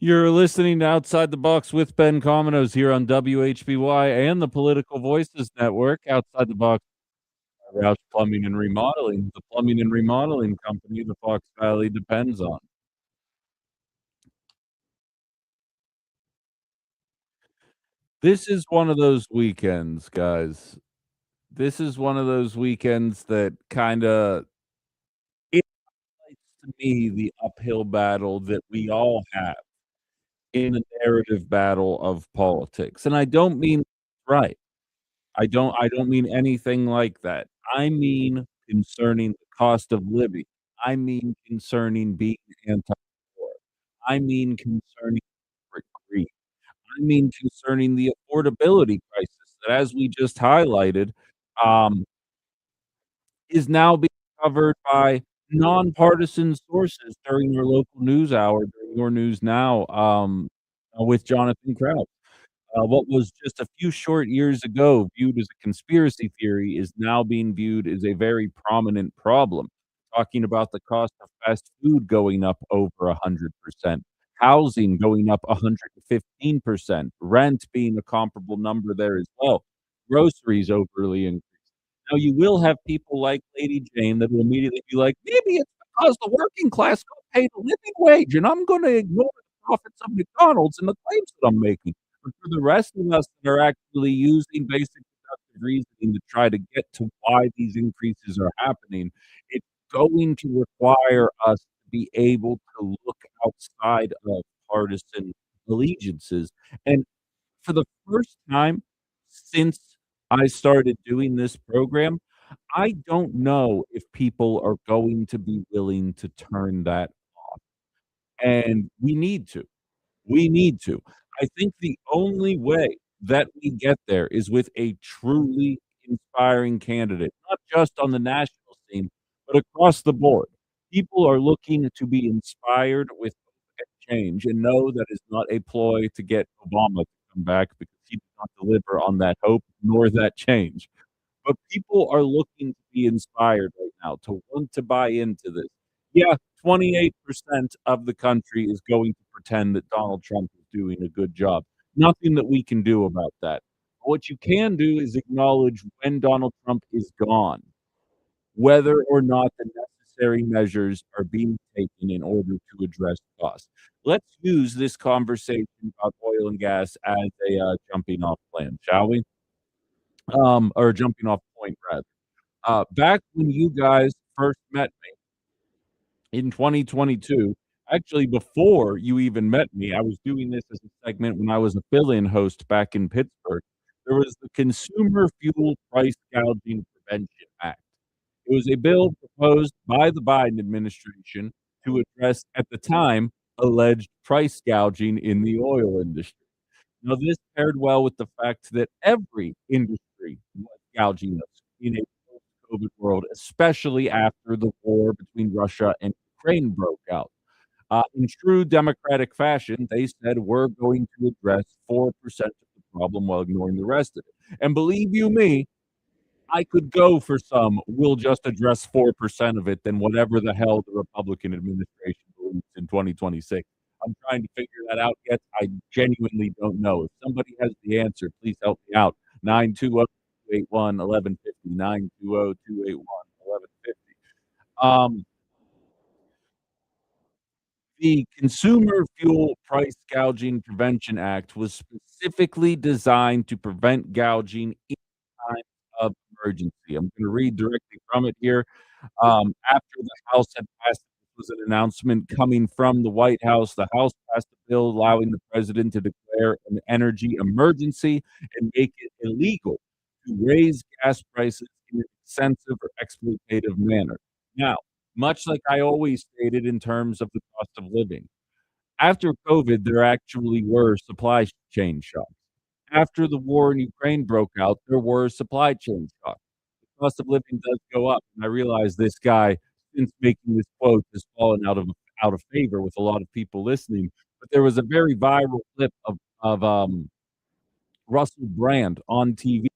You're listening to Outside the Box with Ben Cominos here on WHBY and the Political Voices Network. Outside the Box, Roush Plumbing and Remodeling, the plumbing and remodeling company the Fox Valley depends on. This is one of those weekends, guys. This is one of those weekends that kinda it to me the uphill battle that we all have in the narrative battle of politics, and I don't mean right. I don't mean anything like that. I mean concerning the cost of living. I mean concerning being anti-war. I mean concerning corporate greed. I mean concerning the affordability crisis that, as we just highlighted, um, is now being covered by nonpartisan sources during your local news hour, during your News Now, with Jonathan Kraut. What was just a few short years ago viewed as a conspiracy theory is now being viewed as a very prominent problem, talking about the cost of fast food going up over 100%, housing going up 115%, rent being a comparable number there as well, groceries overly increased. Now you will have people like Lady Jane that will immediately be like, "Maybe it's because the working class don't pay the living wage, and I'm gonna ignore the profits of McDonald's and the claims that I'm making." But for the rest of us that are actually using basic deductive reasoning to try to get to why these increases are happening, it's going to require us to be able to look outside of partisan allegiances. And for the first time since I started doing this program, I don't know if people are going to be willing to turn that off, and we need to. We need to. I think the only way that we get there is with a truly inspiring candidate, not just on the national scene, but across the board. People are looking to be inspired with change and know that is not a ploy to get Obama to come back because he did not deliver on that hope nor that change. But people are looking to be inspired right now, to want to buy into this. Yeah, 28% of the country is going to pretend that Donald Trump is doing a good job. Nothing that we can do about that. What you can do is acknowledge when Donald Trump is gone, whether or not the necessary measures are being taken in order to address costs. Let's use this conversation about oil and gas as a jumping off plan, shall we? Or jumping off point, rather. Back when you guys first met me in 2022, actually before you even met me, I was doing this as a segment when I was a fill-in host back in Pittsburgh. There was the Consumer Fuel Price Gouging Prevention Act. It was a bill proposed by the Biden administration to address, at the time, alleged price gouging in the oil industry. Now, this paired well with the fact that every industry was gouging us in a post-COVID world, especially after the war between Russia and Ukraine broke out. In true Democratic fashion, they said, "We're going to address 4% of the problem while ignoring the rest of it." And believe you me, I could go for some, "We'll just address 4% of it," than whatever the hell the Republican administration believes in 2026. I'm trying to figure that out yet. I genuinely don't know. If somebody has the answer, please help me out. 920-281-1150, 920-281-1150. Um, the Consumer Fuel Price Gouging Prevention Act was specifically designed to prevent gouging in times of emergency. I'm gonna read directly from it here. After the House had passed, this was an announcement coming from the White House. The House passed a bill allowing the president to declare an energy emergency and make it illegal to raise gas prices in an excessive or exploitative manner. Now, much like I always stated in terms of the cost of living, after COVID, there actually were supply chain shocks. After the war in Ukraine broke out, there were supply chain shocks. The cost of living does go up, and I realize this guy, since making this quote, has fallen out of favor with a lot of people listening, but there was a very viral clip of Russell Brand on TV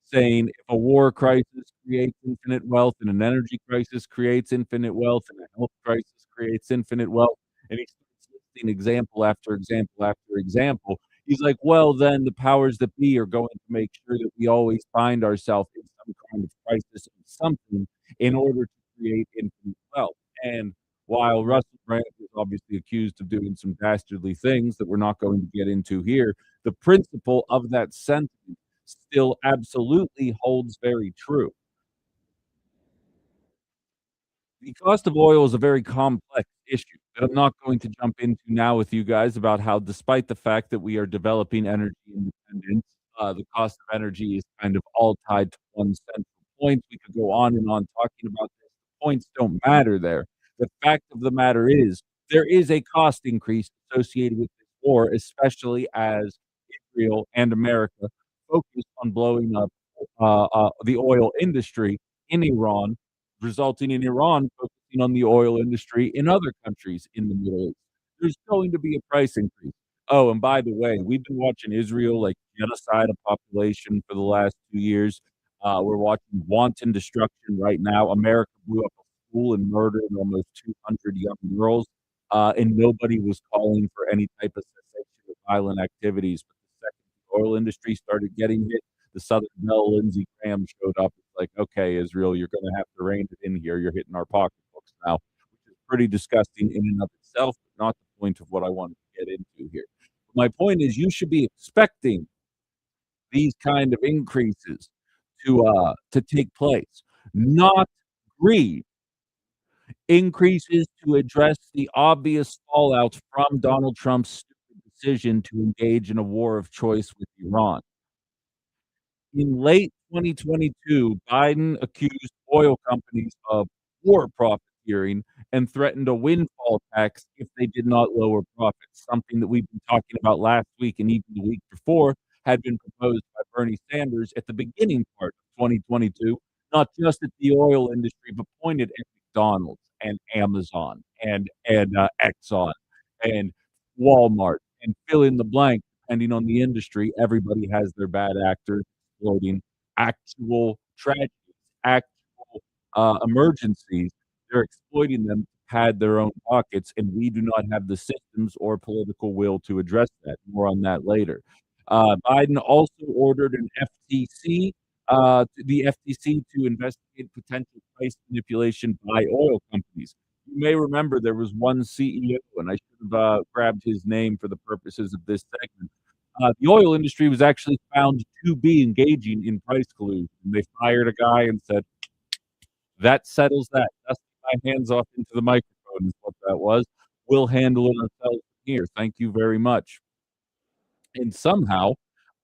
saying, "If a war crisis creates infinite wealth, and an energy crisis creates infinite wealth, and a health crisis creates infinite wealth," and he starts listing example after example after example. He's like, "Well, then the powers that be are going to make sure that we always find ourselves in some kind of crisis of something in order to create infinite wealth." And while Russell Brand is obviously accused of doing some dastardly things that we're not going to get into here, the principle of that sentiment still absolutely holds very true. The cost of oil is a very complex issue that I'm not going to jump into now with you guys about how despite the fact that we are developing energy independence, the cost of energy is kind of all tied to one central point. We could go on and on talking about this. The points don't matter there. The fact of the matter is there is a cost increase associated with this war, especially as Israel and America focus on blowing up, the oil industry in Iran, resulting in Iran focusing on the oil industry in other countries in the Middle East. There's going to be a price increase. Oh, and by the way, we've been watching Israel, like, genocide a population for the last 2 years. We're watching wanton destruction right now. America blew up a school and murdered almost 200 young girls, and nobody was calling for any type of cessation of violent activities. But the second the oil industry started getting hit, the Southern Belle, Lindsey Graham, showed up. It's like, "Okay, Israel, you're gonna have to rein it in here. You're hitting our pocketbooks now," which is pretty disgusting in and of itself, but not the point of what I wanted to get into here. My point is you should be expecting these kind of increases to take place, not greed. Increases to address the obvious fallout from Donald Trump's stupid decision to engage in a war of choice with Iran. In late 2022, Biden accused oil companies of war profiteering and threatened a windfall tax if they did not lower profits, something that we've been talking about last week and even the week before had been proposed by Bernie Sanders at the beginning part of 2022, not just at the oil industry, but pointed at McDonald's and Amazon and Exxon and Walmart and fill in the blank, depending on the industry. Everybody has their bad actors exploiting actual tragedies, actual, emergencies. They're exploiting them to pad their own pockets, and we do not have the systems or political will to address that. More on that later. Biden also ordered an FTC, the FTC to investigate potential price manipulation by oil companies. You may remember there was one CEO, and I should have, grabbed his name for the purposes of this segment. The oil industry was actually found to be engaging in price collusion. They fired a guy and said, "That settles that. Dusting my hands off into the microphone is what that was. We'll handle it ourselves here. Thank you very much." And somehow,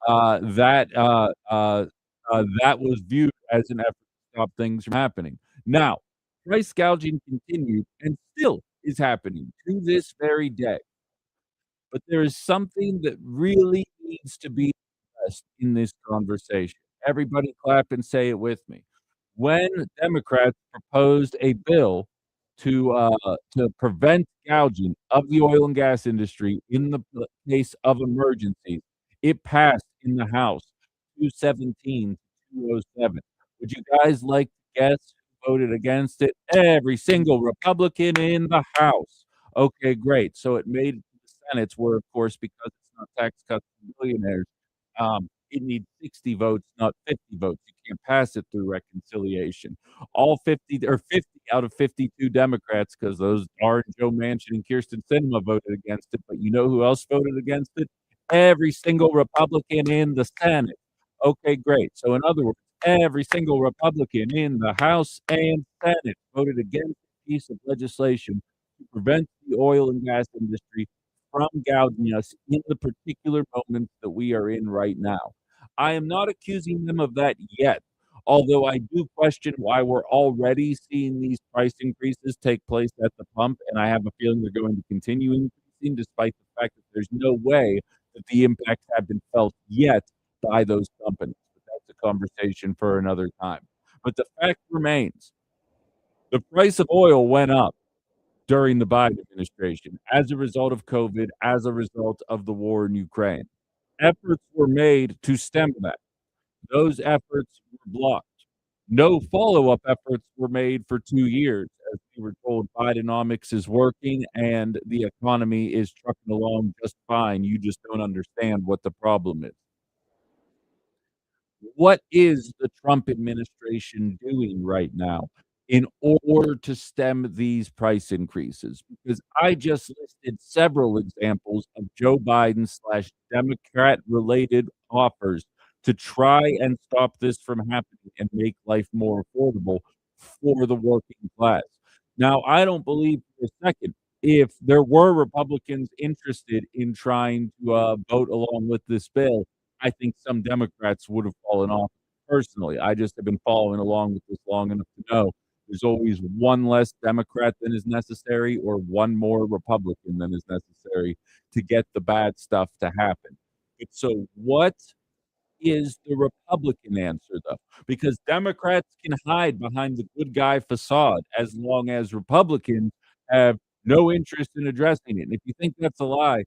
that was viewed as an effort to stop things from happening. Now, price gouging continued and still is happening to this very day. But there is something that really needs to be addressed in this conversation. Everybody clap and say it with me. When Democrats proposed a bill to prevent gouging of the oil and gas industry in the case of emergencies, it passed in the House 217 to 207. Would you guys like to guess who voted against it? Every single Republican in the House. Okay, great. So it made it to the Senate where, of course, because it's not tax cuts for millionaires, it needs 60 votes, not 50 votes. You can't pass it through reconciliation. All 50 or 50 out of 52 Democrats, because those darn Joe Manchin and Kirsten Sinema voted against it, but you know who else voted against it? Every single Republican in the Senate. Okay, great. So in other words, every single Republican in the House and Senate voted against a piece of legislation to prevent the oil and gas industry from gouging us in the particular moments that we are in right now. I am not accusing them of that yet, although I do question why we're already seeing these price increases take place at the pump, and I have a feeling they're going to continue increasing despite the fact that there's no way that the impacts have been felt yet by those companies. But that's a conversation for another time. But the fact remains, the price of oil went up during the Biden administration as a result of COVID, as a result of the war in Ukraine. Efforts were made to stem that. Those efforts were blocked. No follow-up efforts were made for 2 years as you were told Bidenomics is working and the economy is trucking along just fine. You just don't understand what the problem is. What is the Trump administration doing right now in order to stem these price increases? Because I just listed several examples of Joe Biden slash Democrat-related offers to try and stop this from happening and make life more affordable for the working class. Now, I don't believe for a second if there were Republicans interested in trying to, vote along with this bill, I think some Democrats would have fallen off personally. I just have been following along with this long enough to know there's always one less Democrat than is necessary or one more Republican than is necessary to get the bad stuff to happen. And so what is the Republican answer, though, because Democrats can hide behind the good guy facade as long as Republicans have no interest in addressing it. And if you think that's a lie,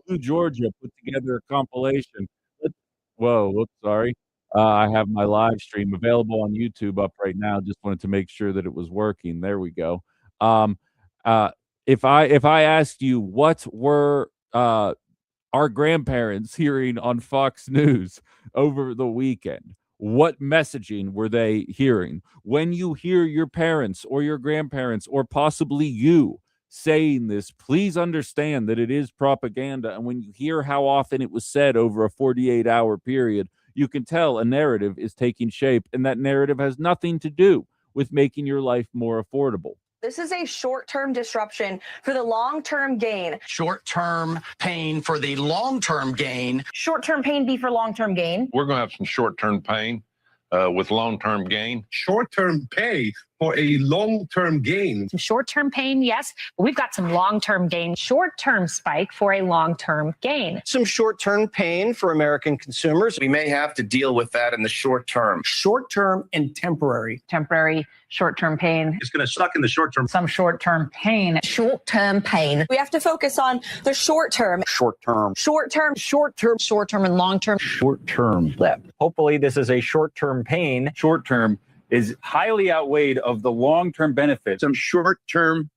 Blue Georgia put together a compilation. Let Whoa, whoops, sorry. I have my live stream available on YouTube up right now. Just wanted to make sure that it was working. There we go. Um, uh, if I asked you what were our grandparents hearing on Fox News over the weekend? What messaging were they hearing? When you hear your parents or your grandparents or possibly you saying this, please understand that it is propaganda. And when you hear how often it was said over a 48-hour period, you can tell a narrative is taking shape, and that narrative has nothing to do with making your life more affordable. This is a short-term disruption for the long-term gain. Short-term pain for the long-term gain. Short-term pain be for long-term gain. We're going to have some short-term pain with long-term gain. Short-term pay for a long-term gain. Some short-term pain, yes, but we've got some long-term gain. Short-term spike for a long-term gain. Some short-term pain for American consumers. We may have to deal with that in the short term. Short-term and temporary. Temporary short-term pain. It's going to suck in the short term. Some short-term pain. Short-term pain. We have to focus on the short-term. Short-term. Short-term. Short-term. Short-term and long-term. Short-term blip. Hopefully this is a short-term pain. Short-term is highly outweighed of the long-term benefits. Some short-term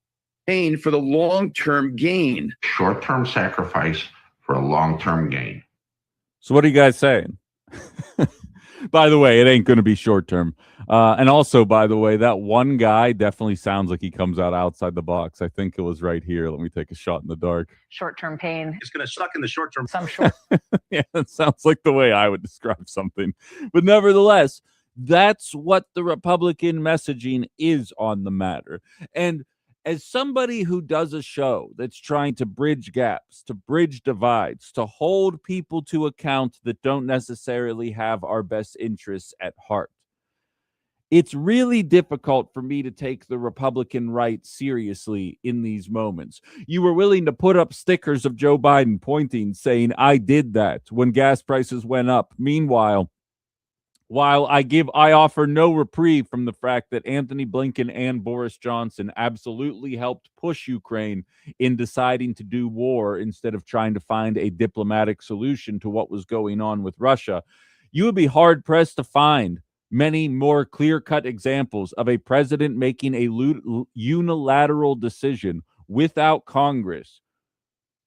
pain for the long-term gain. Short-term sacrifice for a long-term gain. So what are you guys saying? By the way, it ain't going to be short-term. And also, by the way, that one guy definitely sounds like he comes out outside the box. I think it was right here. Let me take a shot in the dark. Short-term pain. It's going to suck in the short term. Some short. Yeah, that sounds like the way I would describe something. But nevertheless, that's what the Republican messaging is on the matter. And as somebody who does a show that's trying to bridge gaps, to bridge divides, to hold people to account that don't necessarily have our best interests at heart, it's really difficult for me to take the Republican right seriously in these moments. You were willing to put up stickers of Joe Biden pointing, saying, I did that when gas prices went up. Meanwhile, while I offer no reprieve from the fact that Anthony Blinken and Boris Johnson absolutely helped push Ukraine in deciding to do war instead of trying to find a diplomatic solution to what was going on with Russia, you would be hard-pressed to find many more clear-cut examples of a president making a unilateral decision without Congress,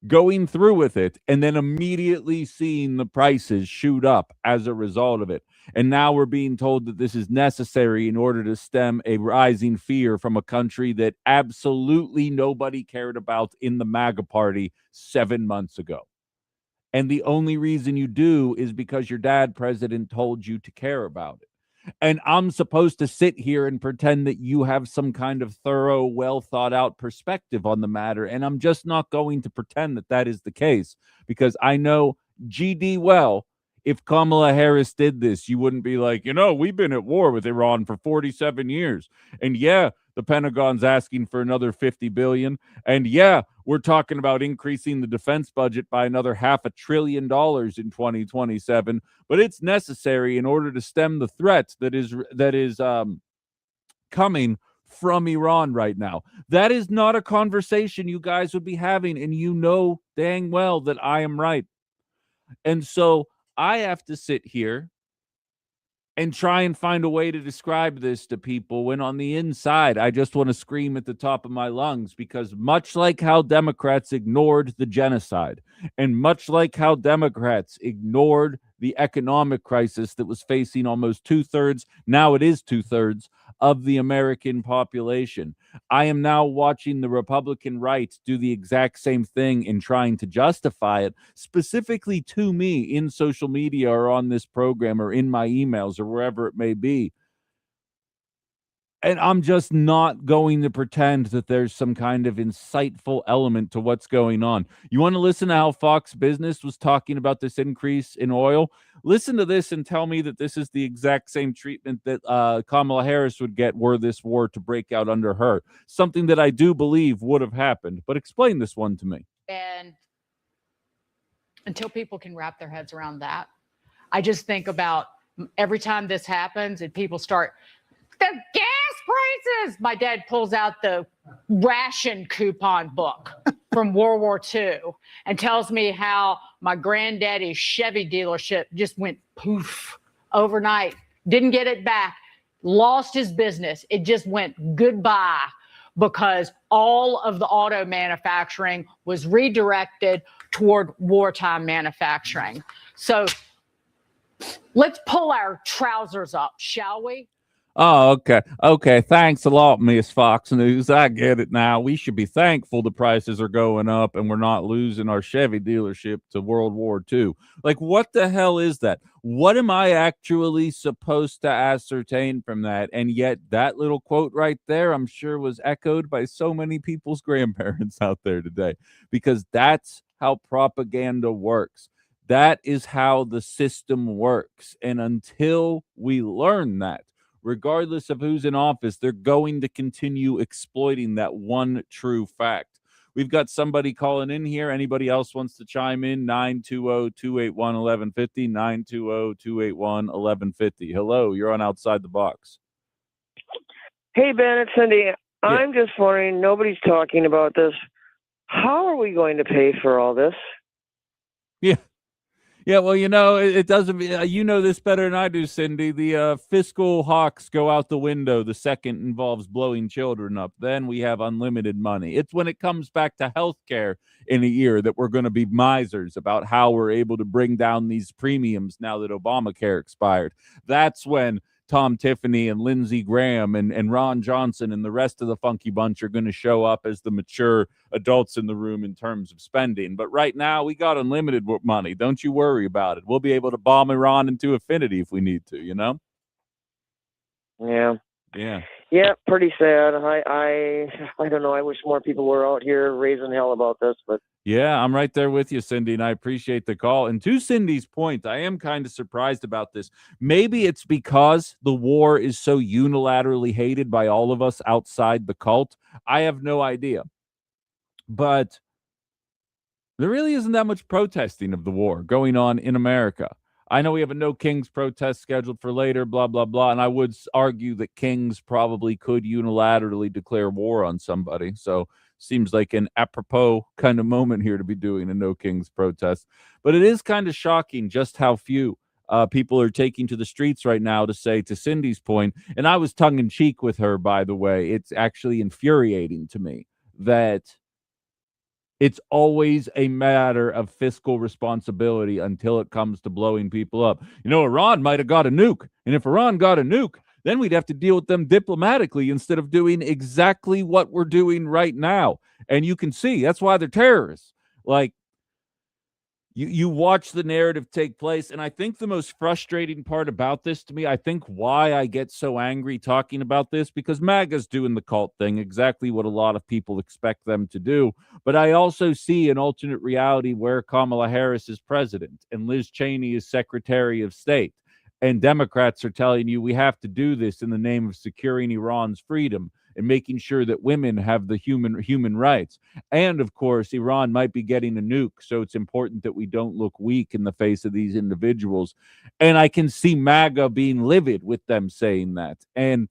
going through with it, and then immediately seeing the prices shoot up as a result of it. And now we're being told that this is necessary in order to stem a rising fear from a country that absolutely nobody cared about in the MAGA party 7 months ago. And the only reason you do is because your dad, president, told you to care about it. And I'm supposed to sit here and pretend that you have some kind of thorough, well thought out perspective on the matter. And I'm just not going to pretend that that is the case, because I know GD well, if Kamala Harris did this, you wouldn't be like, we've been at war with Iran for 47 years. And yeah, the Pentagon's asking for another $50 billion. And yeah, we're talking about increasing the defense budget by another $500 billion in 2027. But it's necessary in order to stem the threat that is coming from Iran right now. That is not a conversation you guys would be having. And you know dang well that I am right. And so I have to sit here and try and find a way to describe this to people when on the inside, I just want to scream at the top of my lungs, because much like how Democrats ignored the genocide, and much like how Democrats ignored the economic crisis that was facing almost 2/3, now it is 2/3 of the American population, I am now watching the Republican right do the exact same thing in trying to justify it, specifically to me in social media or on this program or in my emails or wherever it may be. And I'm just not going to pretend that there's some kind of insightful element to what's going on. You want to listen to how Fox Business was talking about this increase in oil? Listen to this and tell me that this is the exact same treatment that Kamala Harris would get were this war to break out under her. Something that I do believe would have happened. But explain this one to me. And until people can wrap their heads around that, I just think about every time this happens and people start, the gas prices. My dad pulls out the ration coupon book from World War II and tells me how my granddaddy's Chevy dealership just went poof overnight. Didn't get it back. Lost his business. It just went goodbye because all of the auto manufacturing was redirected toward wartime manufacturing. So let's pull our trousers up, shall we? Oh, okay. Okay. Thanks a lot, Miss Fox News. I get it now. We should be thankful the prices are going up and we're not losing our Chevy dealership to World War II. Like, what the hell is that? What am I actually supposed to ascertain from that? And yet that little quote right there, I'm sure was echoed by so many people's grandparents out there today, because that's how propaganda works. That is how the system works. And until we learn that, regardless of who's in office, they're going to continue exploiting that one true fact. We've got somebody calling in here. Anybody else wants to chime in? 920-281-1150, 920-281-1150. Hello, you're on Outside the Box. Hey, Ben, it's Cindy. I'm just wondering, nobody's talking about this. How are we going to pay for all this? Yeah. Yeah, well, you know, it doesn't, you know this better than I do, Cindy. The fiscal hawks go out the window the second involves blowing children up. Then we have unlimited money. It's when it comes back to healthcare in a year that we're going to be misers about how we're able to bring down these premiums now that Obamacare expired. That's when Tom Tiffany and Lindsey Graham and Ron Johnson and the rest of the funky bunch are going to show up as the mature adults in the room in terms of spending. But right now, we got unlimited money. Don't you worry about it. We'll be able to bomb Iran into infinity if we need to, you know? Yeah. Yeah. Yeah, pretty sad. I don't know. I wish more people were out here raising hell about this, but yeah, I'm right there with you, Cindy, and I appreciate the call. And to Cindy's point, I am kind of surprised about this. Maybe it's because the war is so unilaterally hated by all of us outside the cult. I have no idea. But there really isn't that much protesting of the war going on in America. I know we have a No Kings protest scheduled for later, blah, blah, blah. And I would argue that Kings probably could unilaterally declare war on somebody. So seems like an apropos kind of moment here to be doing a No Kings protest. But it is kind of shocking just how few people are taking to the streets right now to say, to Cindy's point, and I was tongue in cheek with her, by the way, it's actually infuriating to me that it's always a matter of fiscal responsibility until it comes to blowing people up. You know, Iran might have got a nuke. And if Iran got a nuke, then we'd have to deal with them diplomatically instead of doing exactly what we're doing right now. And you can see that's why they're terrorists. Like, you watch the narrative take place, and I think the most frustrating part about this to me, I think why I get so angry talking about this, because MAGA's doing the cult thing, exactly what a lot of people expect them to do. But I also see an alternate reality where Kamala Harris is president and Liz Cheney is Secretary of State. And Democrats are telling you we have to do this in the name of securing Iran's freedom and making sure that women have the human rights. And of course, Iran might be getting a nuke, so it's important that we don't look weak in the face of these individuals. And I can see MAGA being livid with them saying that. And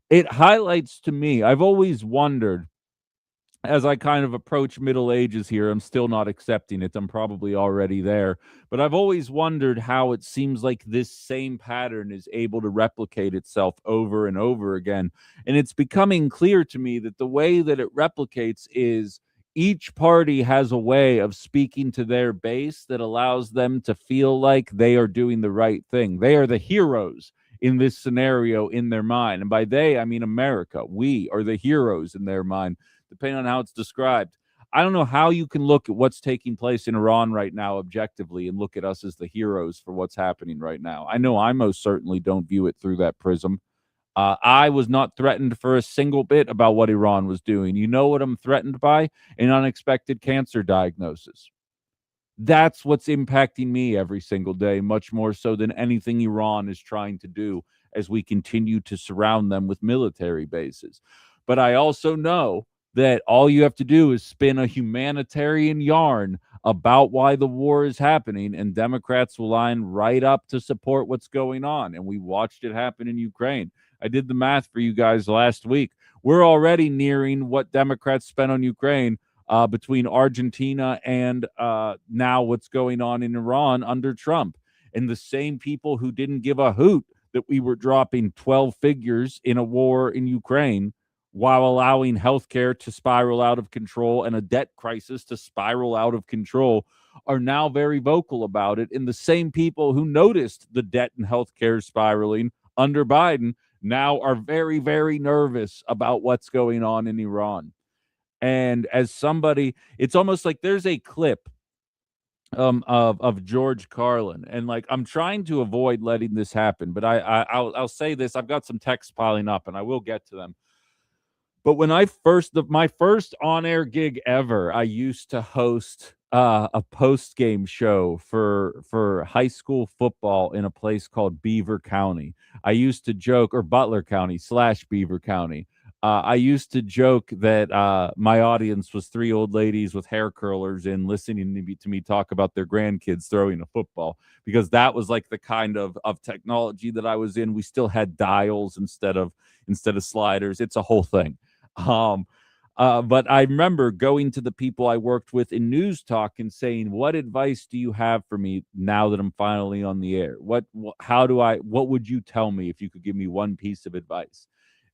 it highlights to me, I've always wondered, as I kind of approach middle ages here, I'm still not accepting it. I'm probably already there. But I've always wondered how it seems like this same pattern is able to replicate itself over and over again. And it's becoming clear to me that the way that it replicates is each party has a way of speaking to their base that allows them to feel like they are doing the right thing. They are the heroes in this scenario in their mind. And by they, I mean America. We are the heroes in their mind, depending on how it's described. I don't know how you can look at what's taking place in Iran right now objectively and look at us as the heroes for what's happening right now. I know I most certainly don't view it through that prism. I was not threatened for a single bit about what Iran was doing. You know what I'm threatened by? An unexpected cancer diagnosis. That's what's impacting me every single day, much more so than anything Iran is trying to do as we continue to surround them with military bases. But I also know that all you have to do is spin a humanitarian yarn about why the war is happening, and Democrats will line right up to support what's going on. And we watched it happen in Ukraine. I did the math for you guys last week. We're already nearing what Democrats spent on Ukraine between Argentina and now what's going on in Iran under Trump. And the same people who didn't give a hoot that we were dropping 12 figures in a war in Ukraine while allowing healthcare to spiral out of control and a debt crisis to spiral out of control are now very vocal about it. And the same people who noticed the debt and healthcare spiraling under Biden now are very, very nervous about what's going on in Iran. And as somebody, it's almost like there's a clip of George Carlin, and like I'm trying to avoid letting this happen, but I'll say this. I've got some texts piling up, and I will get to them. But when my first on-air gig ever, I used to host a post-game show for high school football in a place called Beaver County. I used to joke, or Butler County / Beaver County. I used to joke that my audience was 3 old ladies with hair curlers in listening to me talk about their grandkids throwing a football, because that was like the kind of technology that I was in. We still had dials instead of sliders. It's a whole thing. But I remember going to the people I worked with in News Talk and saying, what advice do you have for me now that I'm finally on the air? What would you tell me if you could give me one piece of advice?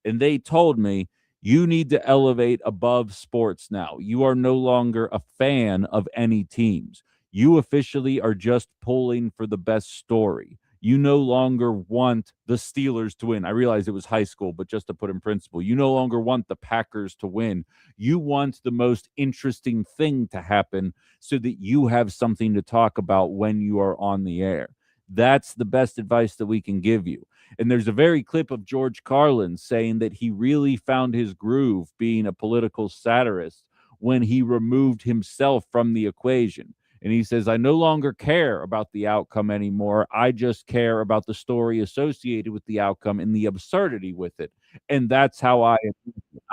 And they told me, you need to elevate above sports now. You are no longer a fan of any teams. You officially are just pulling for the best story. You no longer want the Steelers to win. I realize it was high school, but just to put in principle, you no longer want the Packers to win. You want the most interesting thing to happen so that you have something to talk about when you are on the air. That's the best advice that we can give you. And there's a very clip of George Carlin saying that he really found his groove being a political satirist when he removed himself from the equation. And he says, I no longer care about the outcome anymore. I just care about the story associated with the outcome and the absurdity with it. And that's how I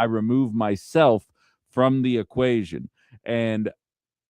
remove myself from the equation. And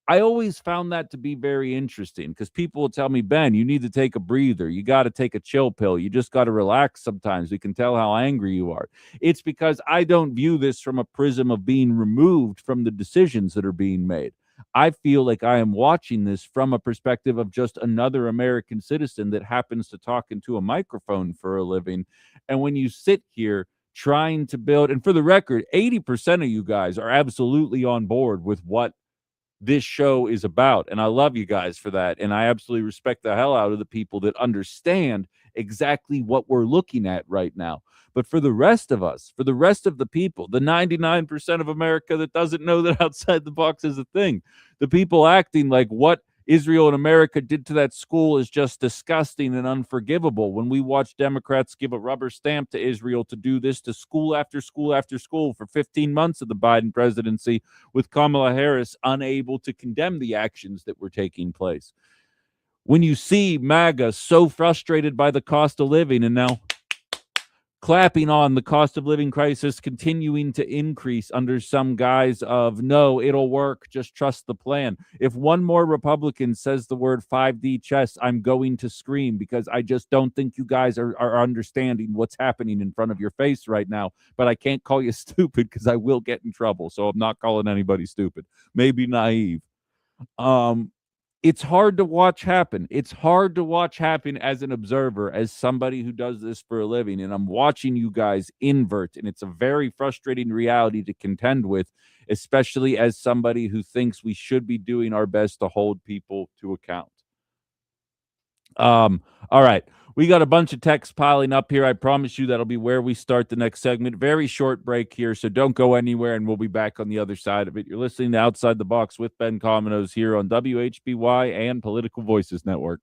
I always found that to be very interesting, because people will tell me, Ben, you need to take a breather. You got to take a chill pill. You just got to relax sometimes. We can tell how angry you are. It's because I don't view this from a prism of being removed from the decisions that are being made. I feel like I am watching this from a perspective of just another American citizen that happens to talk into a microphone for a living. And when you sit here trying to build, and for the record, 80% of you guys are absolutely on board with what this show is about. And I love you guys for that. And I absolutely respect the hell out of the people that understand exactly what we're looking at right now. But for the rest of us, for the rest of the people, the 99% of America that doesn't know that outside the box is a thing, the people acting like what Israel and America did to that school is just disgusting and unforgivable. When we watch Democrats give a rubber stamp to Israel to do this to school after school after school for 15 months of the Biden presidency, with Kamala Harris unable to condemn the actions that were taking place. When you see MAGA so frustrated by the cost of living, and now clapping on the cost of living crisis continuing to increase under some guise of no, it'll work, just trust the plan. If one more Republican says the word 5D chess, I'm going to scream, because I just don't think you guys are understanding what's happening in front of your face right now. But I can't call you stupid because I will get in trouble. So I'm not calling anybody stupid. Maybe naive. It's hard to watch happen. It's hard to watch happen as an observer, as somebody who does this for a living. And I'm watching you guys invert. And it's a very frustrating reality to contend with, especially as somebody who thinks we should be doing our best to hold people to account. All right. We got a bunch of texts piling up here. I promise you that'll be where we start the next segment. Very short break here, so don't go anywhere, and we'll be back on the other side of it. You're listening to Outside the Box with Ben Cominos here on WHBY and Political Voices Network.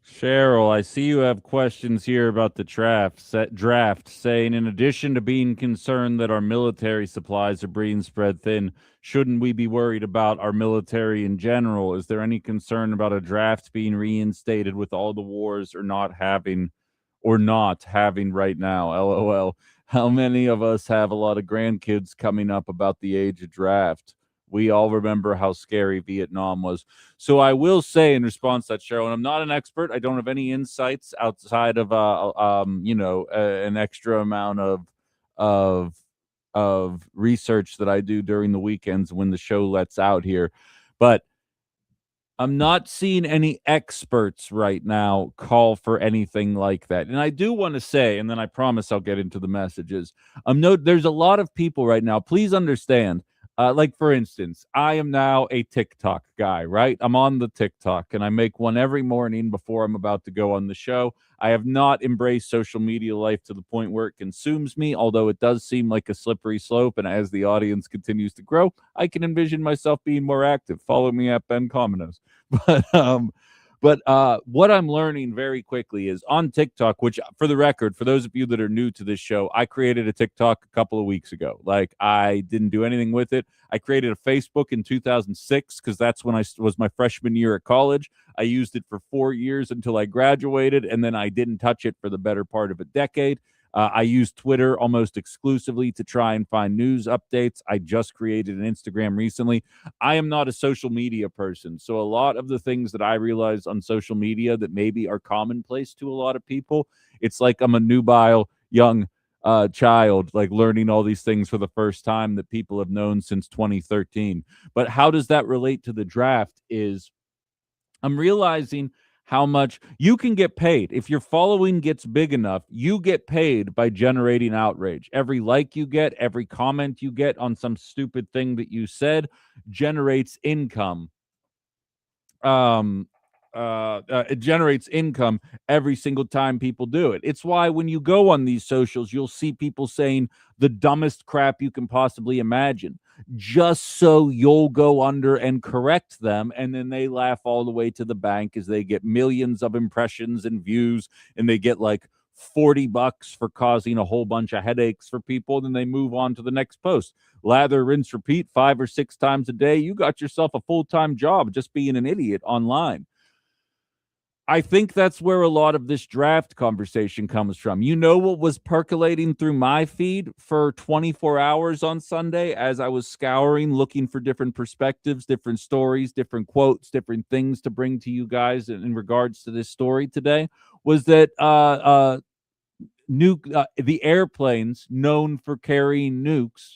Cheryl, I see you have questions here about the draft, saying, in addition to being concerned that our military supplies are being spread thin, shouldn't we be worried about our military in general? Is there any concern about a draft being reinstated with all the wars or not having right now? LOL. How many of us have a lot of grandkids coming up about the age of draft? We all remember how scary Vietnam was. So I will say in response to that, Cheryl, and I'm not an expert. I don't have any insights outside of an extra amount of research that I do during the weekends when the show lets out here. But I'm not seeing any experts right now call for anything like that. And I do want to say, and then I promise I'll get into the messages. There's a lot of people right now. Please understand. Like, for instance, I am now a TikTok guy, right? I'm on the TikTok, and I make one every morning before I'm about to go on the show. I have not embraced social media life to the point where it consumes me, although it does seem like a slippery slope. And as the audience continues to But what I'm learning very quickly is on TikTok, which for the record, for those of you that are new to this show, I created a TikTok a couple of weeks ago. Like, I didn't do anything with it. I created a Facebook in 2006 because that's when I was my freshman year at college. I used it for 4 years until I graduated, and then I didn't touch it for the better part of a decade. I use Twitter almost exclusively to try and find news updates. I just created an Instagram recently. I am not a social media person, so a lot of the things that I realize on social media that maybe are commonplace to a lot of people, it's like I'm a nubile young child, like learning all these things for the first time that people have known since 2013. But how does that relate to the draft is I'm realizing how much you can get paid. If your following gets big enough, you get paid by generating outrage. Every like you get, every comment you get on some stupid thing that you said generates income. It generates income every single time people do it. It's why when you go on these socials, you'll see people saying the dumbest crap you can possibly imagine, just so you'll go under and correct them. And then they laugh all the way to the bank as they get millions of impressions and views, and they get like $40 for causing a whole bunch of headaches for people. Then they move on to the next post. Lather, rinse, repeat 5 or 6 times a day. You got yourself a full-time job just being an idiot online. I think that's where a lot of this draft conversation comes from. You know what was percolating through my feed for 24 hours on Sunday as I was scouring, looking for different perspectives, different stories, different quotes, different things to bring to you guys in regards to this story today, was that the airplanes known for carrying nukes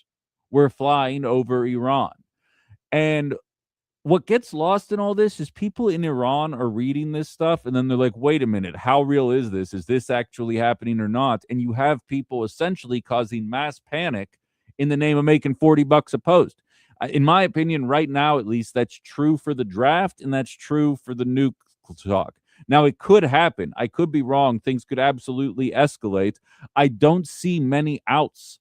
were flying over Iran. And what gets lost in all this is people in Iran are reading this stuff and then they're like, wait a minute, how real is this? Is this actually happening or not? And you have people essentially causing mass panic in the name of making $40 a post. In my opinion, right now, at least, that's true for the draft and that's true for the nuke talk. Now, it could happen. I could be wrong. Things could absolutely escalate. I don't see many outs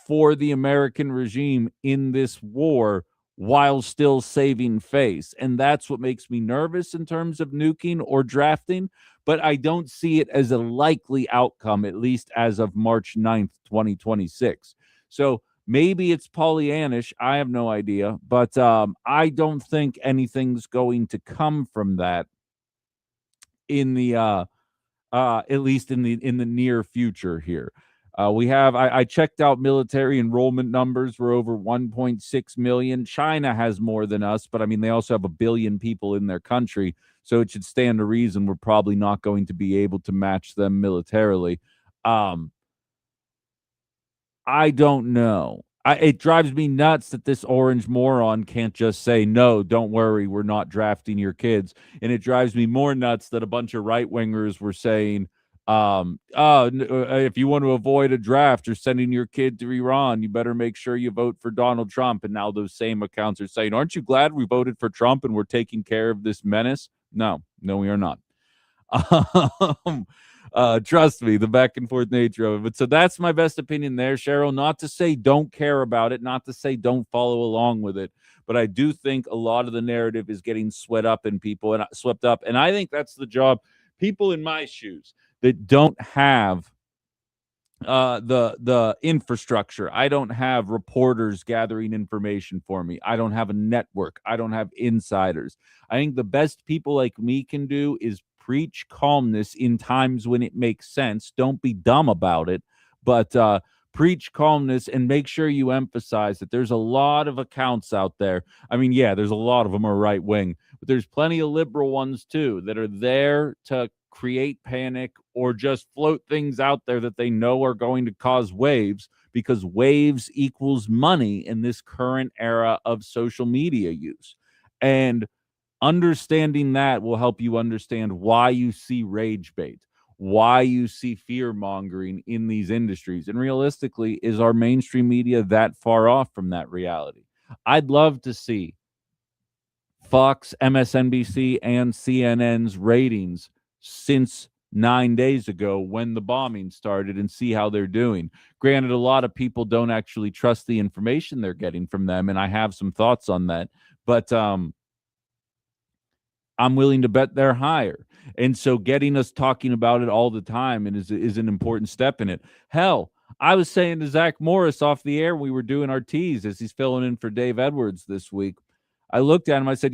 for the American regime in this war while still saving face. And that's what makes me nervous in terms of nuking or drafting. But I don't see it as a likely outcome, at least as of March 9th, 2026. So maybe it's Pollyannish. I have no idea. But I don't think anything's going to come from that in the at least in the near future here. I checked out military enrollment numbers. We're over 1.6 million. China has more than us, but I mean, they also have 1 billion people in their country. So it should stand to reason we're probably not going to be able to match them militarily. I don't know. It drives me nuts that this orange moron can't just say, no, don't worry, we're not drafting your kids. And it drives me more nuts that a bunch of right-wingers were saying, if you want to avoid a draft or sending your kid to Iran, you better make sure you vote for Donald Trump. And now those same accounts are saying, aren't you glad we voted for Trump and we're taking care of this menace? No, we are not. Trust me, the back and forth nature of it. But so that's my best opinion there, Cheryl. Not to say don't care about it, not to say don't follow along with it, but I do think a lot of the narrative is getting swept up in people and swept up. And I think that's the job. People in my shoes that don't have the infrastructure. I don't have reporters gathering information for me. I don't have a network. I don't have insiders. I think the best people like me can do is preach calmness in times when it makes sense. Don't be dumb about it, but preach calmness and make sure you emphasize that there's a lot of accounts out there. I mean, yeah, there's a lot of them are right wing, but there's plenty of liberal ones too that are there to create panic or just float things out there that they know are going to cause waves, because waves equals money in this current era of social media use. And understanding that will help you understand why you see rage bait, why you see fear mongering in these industries. And realistically, is our mainstream media that far off from that reality? I'd love to see Fox, MSNBC, and CNN's ratings since 9 days ago when the bombing started and see how they're doing. Granted, a lot of people don't actually trust the information they're getting from them, and I have some thoughts on that. But I'm willing to bet they're higher. And so getting us talking about it all the time and is an important step in it. Hell, I was saying to Zach Morris off the air, we were doing our tease as he's filling in for Dave Edwards this week. I looked at him, I said,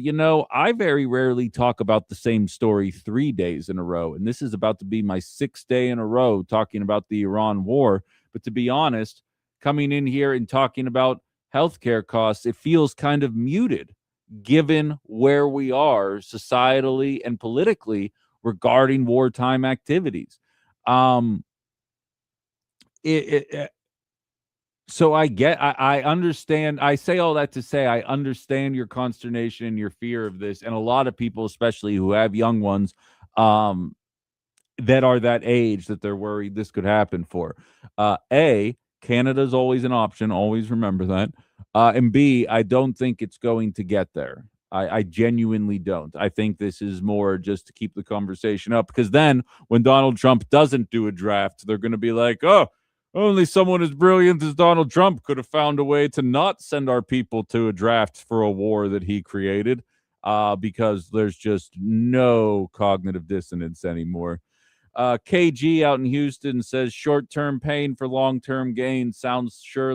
I very rarely talk about the same story 3 days in a row. And this is about to be my 6th day in a row talking about the Iran war. But to be honest, coming in here and talking about healthcare costs, it feels kind of muted given where we are societally and politically regarding wartime activities. So I understand. I say all that to say I understand your consternation and your fear of this, and a lot of people, especially who have young ones, that are that age that they're worried this could happen for. Canada's always an option. Always remember that. And B, I don't think it's going to get there. I genuinely don't. I think this is more just to keep the conversation up, because then when Donald Trump doesn't do a draft, they're going to be like, oh, only someone as brilliant as Donald Trump could have found a way to not send our people to a draft for a war that he created, because there's just no cognitive dissonance anymore. KG out in Houston says short-term pain for long-term gain sounds sure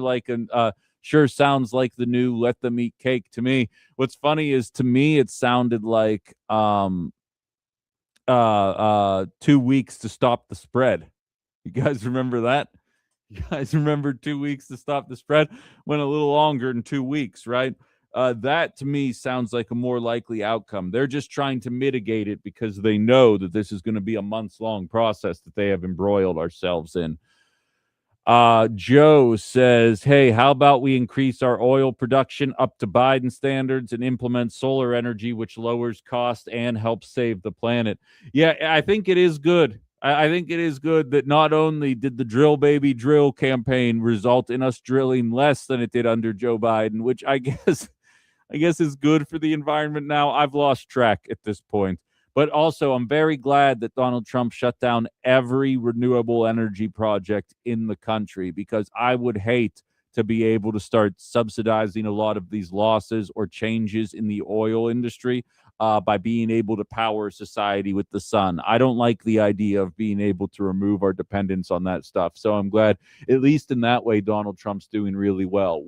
sounds like the new let them eat cake to me. What's funny is, to me, it sounded like 2 weeks to stop the spread. You guys remember that? You guys remember 2 weeks to stop the spread? Went a little longer than 2 weeks, right? That to me sounds like a more likely outcome. They're just trying to mitigate it because they know that this is going to be a months-long process that they have embroiled ourselves in. Joe says, hey, how about we increase our oil production up to Biden standards and implement solar energy, which lowers cost and helps save the planet? Yeah, I think it is good. I think it is good that not only did the Drill Baby Drill campaign result in us drilling less than it did under Joe Biden, which I guess is good for the environment now. I've lost track at this point. But also, I'm very glad that Donald Trump shut down every renewable energy project in the country, because I would hate to be able to start subsidizing a lot of these losses or changes in the oil industry by being able to power society with the sun. I don't like the idea of being able to remove our dependence on that stuff. So I'm glad, at least in that way, Donald Trump's doing really well.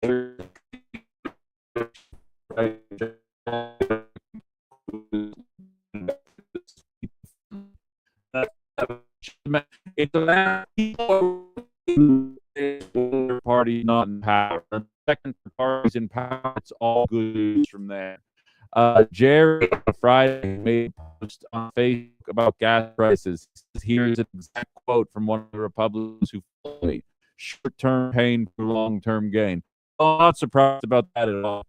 It's a party not in power. Second party's in power. It's all good news from there. Jerry Friday made a post on Facebook about gas prices. Here's an exact quote from one of the Republicans who followed me: short-term pain for long-term gain. I'm not surprised about that at all.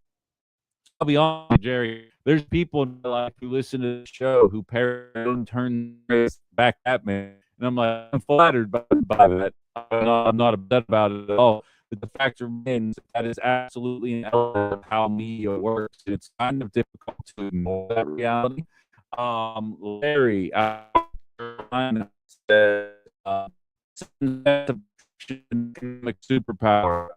I'll be honest, Jerry. There's people in my life who listen to the show who turn back at me, and I'm like, I'm flattered by that. I'm not upset about it at all. But the fact remains that is absolutely an element of how media works. It's kind of difficult to ignore that reality. Larry said, superpower.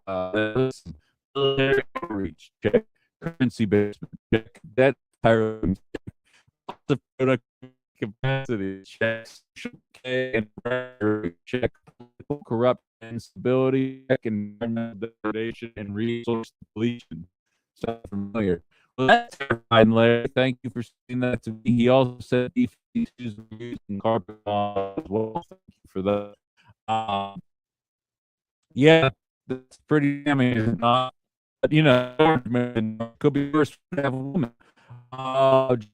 Military outreach, check. Currency basement, check. Debt tyrants, check. Productive capacity, check. And check. Political corruption, instability, check. Environmental degradation, and resource depletion. Sounds familiar. Well, that's terrifying, Larry. Thank you for saying that to me. He also said B-52s were used in carpet bombs as well. Thank you for that. Yeah, that's pretty damning, not. But could be worse to have a woman.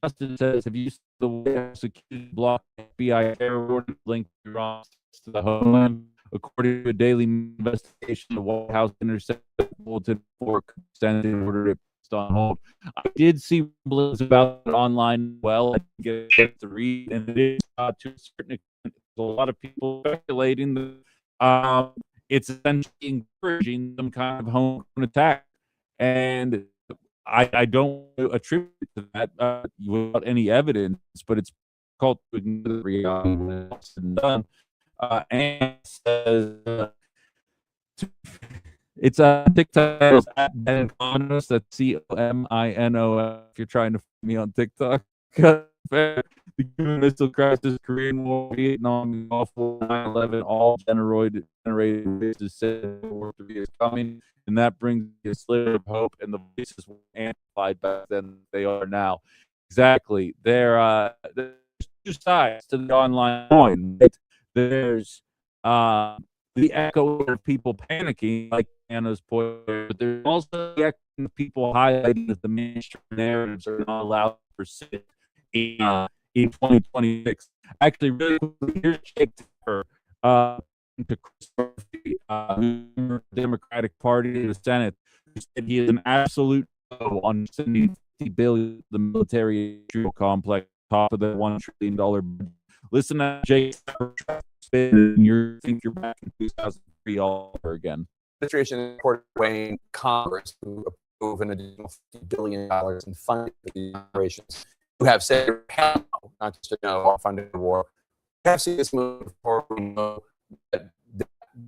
Justin says, have you seen the White House accused block FBI terror warning linked to the Homeland? According to a daily investigation, the White House intercepted the bulletin for extended order it placed on hold. I did see rumblings about it online. Well, I didn't get a chance to read, and it is to a certain extent. A lot of people speculating that it's essentially encouraging some kind of homegrown attack. And I don't attribute to that without any evidence, but it's called to ignore the reality when it's done. And says, It's TikTok is at Ben Cominos. That's COMINO. If you're trying to find me on TikTok, the Cuban Missile Crisis, Korean War, Vietnam, Gulf War, 9/11, all generated voices said the war to be is coming, and that brings a sliver of hope. And the voices were amplified back then than they are now. Exactly. There's two sides to the online coin. There's the echo of people panicking, like Anna's point, but there's also the echo of people highlighting that the mainstream narratives are not allowed to persist in 2026. Actually, really quickly, here's Jake Tapper to Chris Murphy, Democratic Party in the Senate, who said he is an absolute no on sending $50 billion to the military industrial complex, top of the $1 trillion budget. Listen to Jake Tapper, and you think you're back in 2003 all over again. Administration reported weighing Congress to approve an additional $50 billion in funding for these operations. You have said hell no, not just no funding the war. We have seen this move before. We know that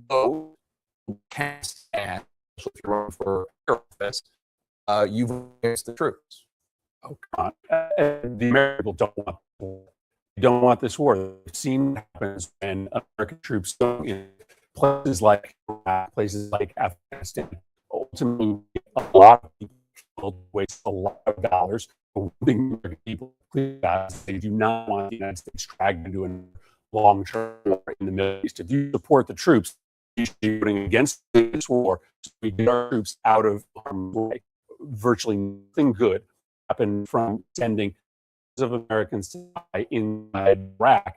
those who can't stand, especially if you're running for office, you've against the troops. Oh, come on. The American people don't want this war. They've seen what happens when American troops go in places like Iraq, places like Afghanistan. Ultimately, a lot of people waste a lot of dollars wounding American people. They do not want the United States dragged into a long-term war in the Middle East. If you support the troops, you should be voting against this war so we get our troops out of harm's way. Virtually nothing good happened from sending of Americans to die in Iraq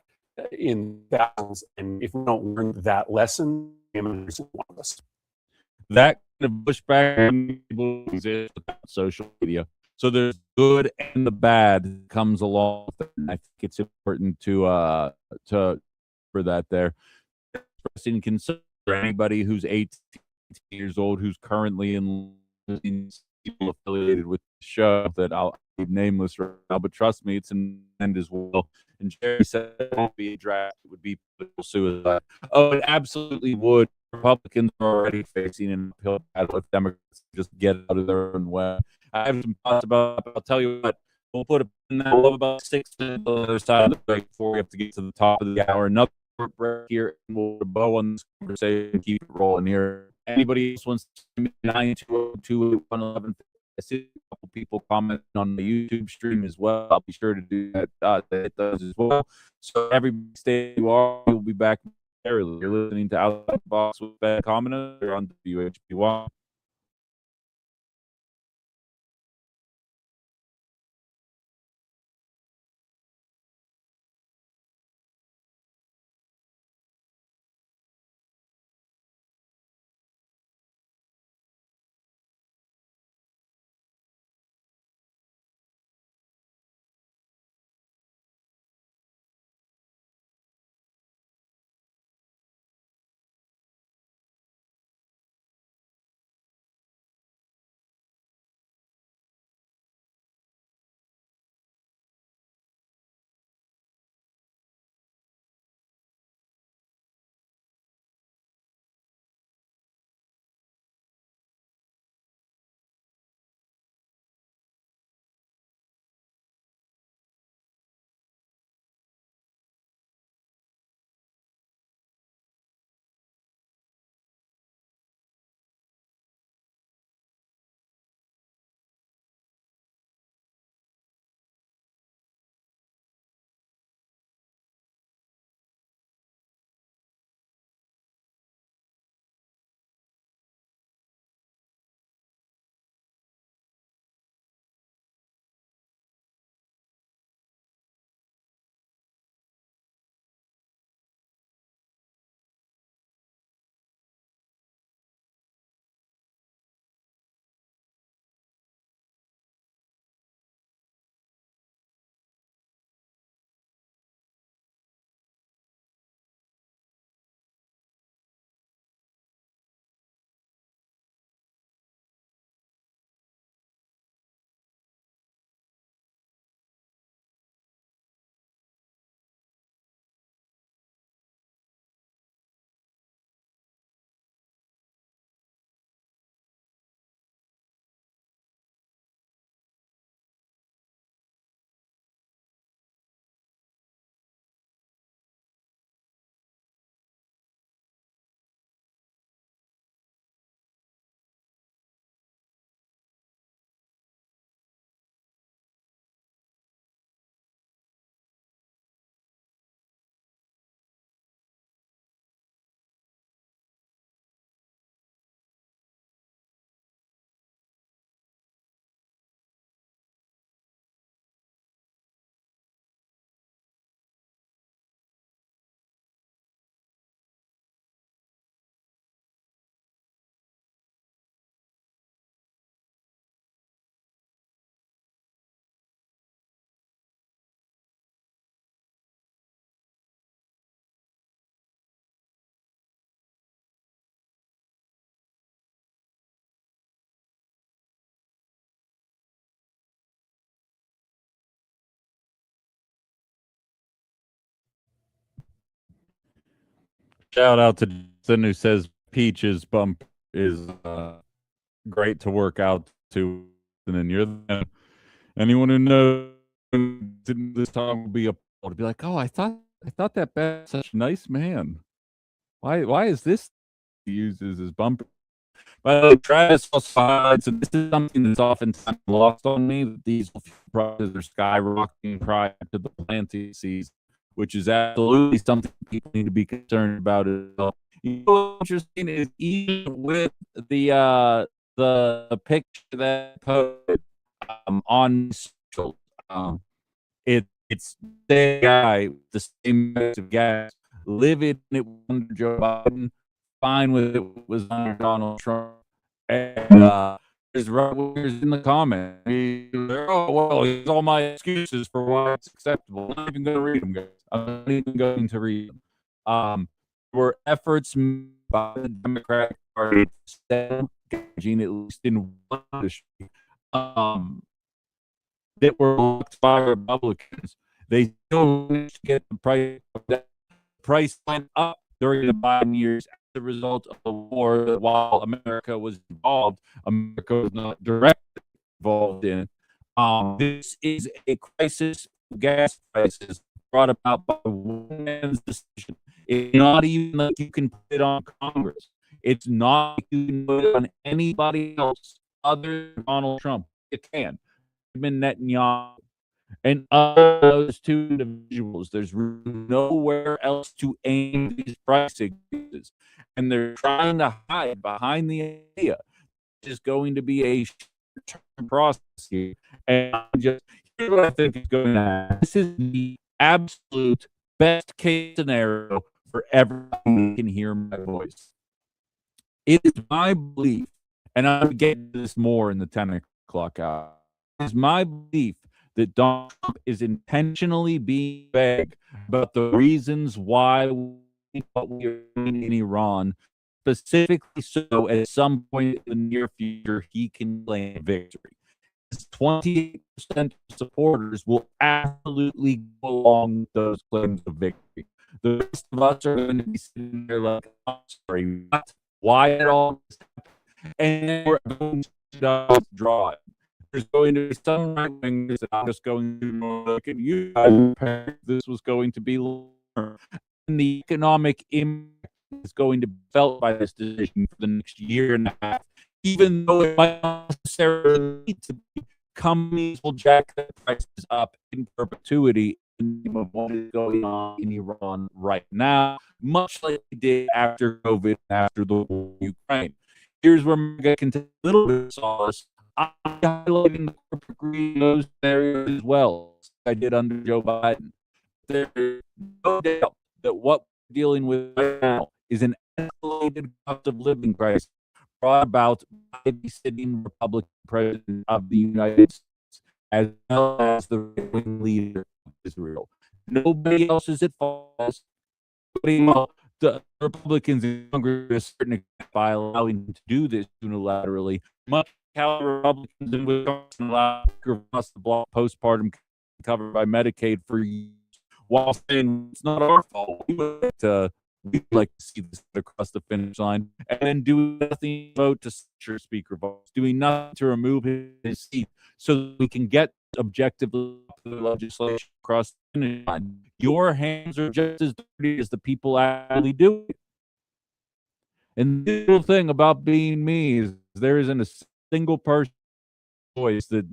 in thousands, and if we don't learn that lesson, one of us. That kind of pushback exists without social media. So there's good and the bad that comes along with it. And I think it's important to for that there. Expressing concern for anybody who's 18 years old who's currently in people affiliated with the show that I'll leave nameless right now, but trust me, it's an end as well. And Jerry said it won't be a draft, it would be political suicide. Oh, it absolutely would. Republicans are already facing an uphill battle if Democrats just get out of their own way. I have some thoughts about it, but I'll tell you what, we'll put a pin in that. We'll have about 6 minutes on the other side of the break before we have to get to the top of the hour. Another break here, and we'll put a bow on this conversation and keep it rolling here. Anybody else wants to 920-211? I see a couple people commenting on the YouTube stream as well. I'll be sure to do that. That does as well. So everybody stay where you are. We'll be back early. You're listening to Outside the Box with Ben Cominos on WHP1. Shout out to Justin who says Peach's bump is great to work out to, and then you're the anyone who knows this time will be to be like, oh, I thought that bad such a nice man. Why is this he uses his bumper? But Travis also highlights, and this is something that's often lost on me, that diesel fuel prices are skyrocketing prior to the planting season, which is absolutely something people need to be concerned about as well. You know what's interesting is even with the picture that I posted on social, it's the guy with the same amount of gas living it under Joe Biden, fine with it was under Donald Trump, and there's right-wingers in the comments. Oh, well, here's all my excuses for why it's acceptable. I'm not even going to read them, guys. I'm not even going to read them. There were efforts by the Democratic Party to stem engaging, at least in one industry, that were blocked by Republicans. They still managed to get the price. The price went up during the Biden years as a result of the war that while America was involved, America was not directly involved in. This is a crisis of gas prices brought about by one man's decision. It's not even like you can put it on Congress. It's not like you can put it on anybody else other than Donald Trump. It can. Netanyahu and those two individuals, there's nowhere else to aim these price increases, and they're trying to hide behind the idea it's going to be a short-term process here. And here's what I think is going to happen. This is the absolute best case scenario for everyone who can hear my voice. It is my belief, and I'm getting to this more in the 10 o'clock hour. It is my belief that Donald Trump is intentionally being vague about the reasons why what we are doing in Iran, specifically so at some point in the near future he can claim victory. 28% of supporters will absolutely go along with those claims of victory. The rest of us are going to be sitting there like, I'm sorry, what? Why at all? And we're going to draw it. There's going to be some right wingers that I'm just going to look at you. This was going to be longer. And the economic impact is going to be felt by this decision for the next year and a half, even though it might not necessarily need to be. Companies will jack their prices up in perpetuity in the name of what is going on in Iran right now, much like they did after COVID, after the war in Ukraine. Here's where Mega can take a little bit of solace. I'm highlighting the corporate greed in those areas as well, as I did under Joe Biden. There's no doubt that what we're dealing with right now is an escalated cost of living crisis brought about by the sitting Republican president of the United States, as well as the right-wing leader of Israel. Nobody else is at fault. The Republicans in Congress, to a certain extent, by allowing them to do this unilaterally, much how Republicans in Wisconsin allow across the block postpartum covered by Medicaid for years, while saying it's not our fault. We'd like to see this across the finish line, and then doing nothing to vote to censure Speaker Voss, doing nothing to remove his seat so that we can get objective legislation across the finish line. Your hands are just as dirty as the people actually do it. And the little thing about being me is there isn't a single person voice that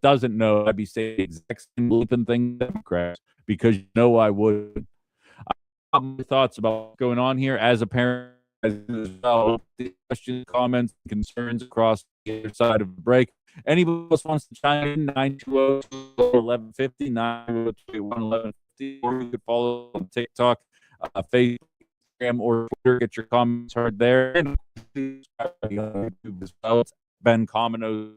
doesn't know I'd be saying the exact same bleeping thing to Democrats, because you know I would. I have my thoughts about what's going on here as a parent as well. The questions, comments, concerns across the other side of the break. Anybody else wants to chime in? 920-1150, 920-1150, or you could follow on TikTok, Facebook, Instagram, or Twitter. Get your comments heard there. And YouTube as well. It's Ben Comino.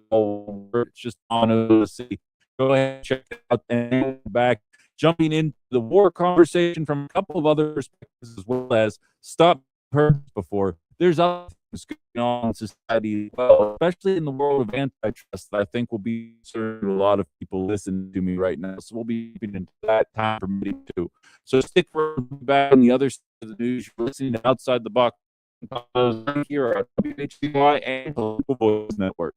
It's just on to see. Go ahead and check it out and back. Jumping into the war conversation from a couple of other perspectives, as well as stop heard before. There's other is going on in society as well, especially in the world of antitrust, that I think will be certain a lot of people listening to me right now. So we'll be keeping into that time permitting too. So stick back on the other side of the news. You're listening to Outside the Box here at WHCY and the Local Voice Network.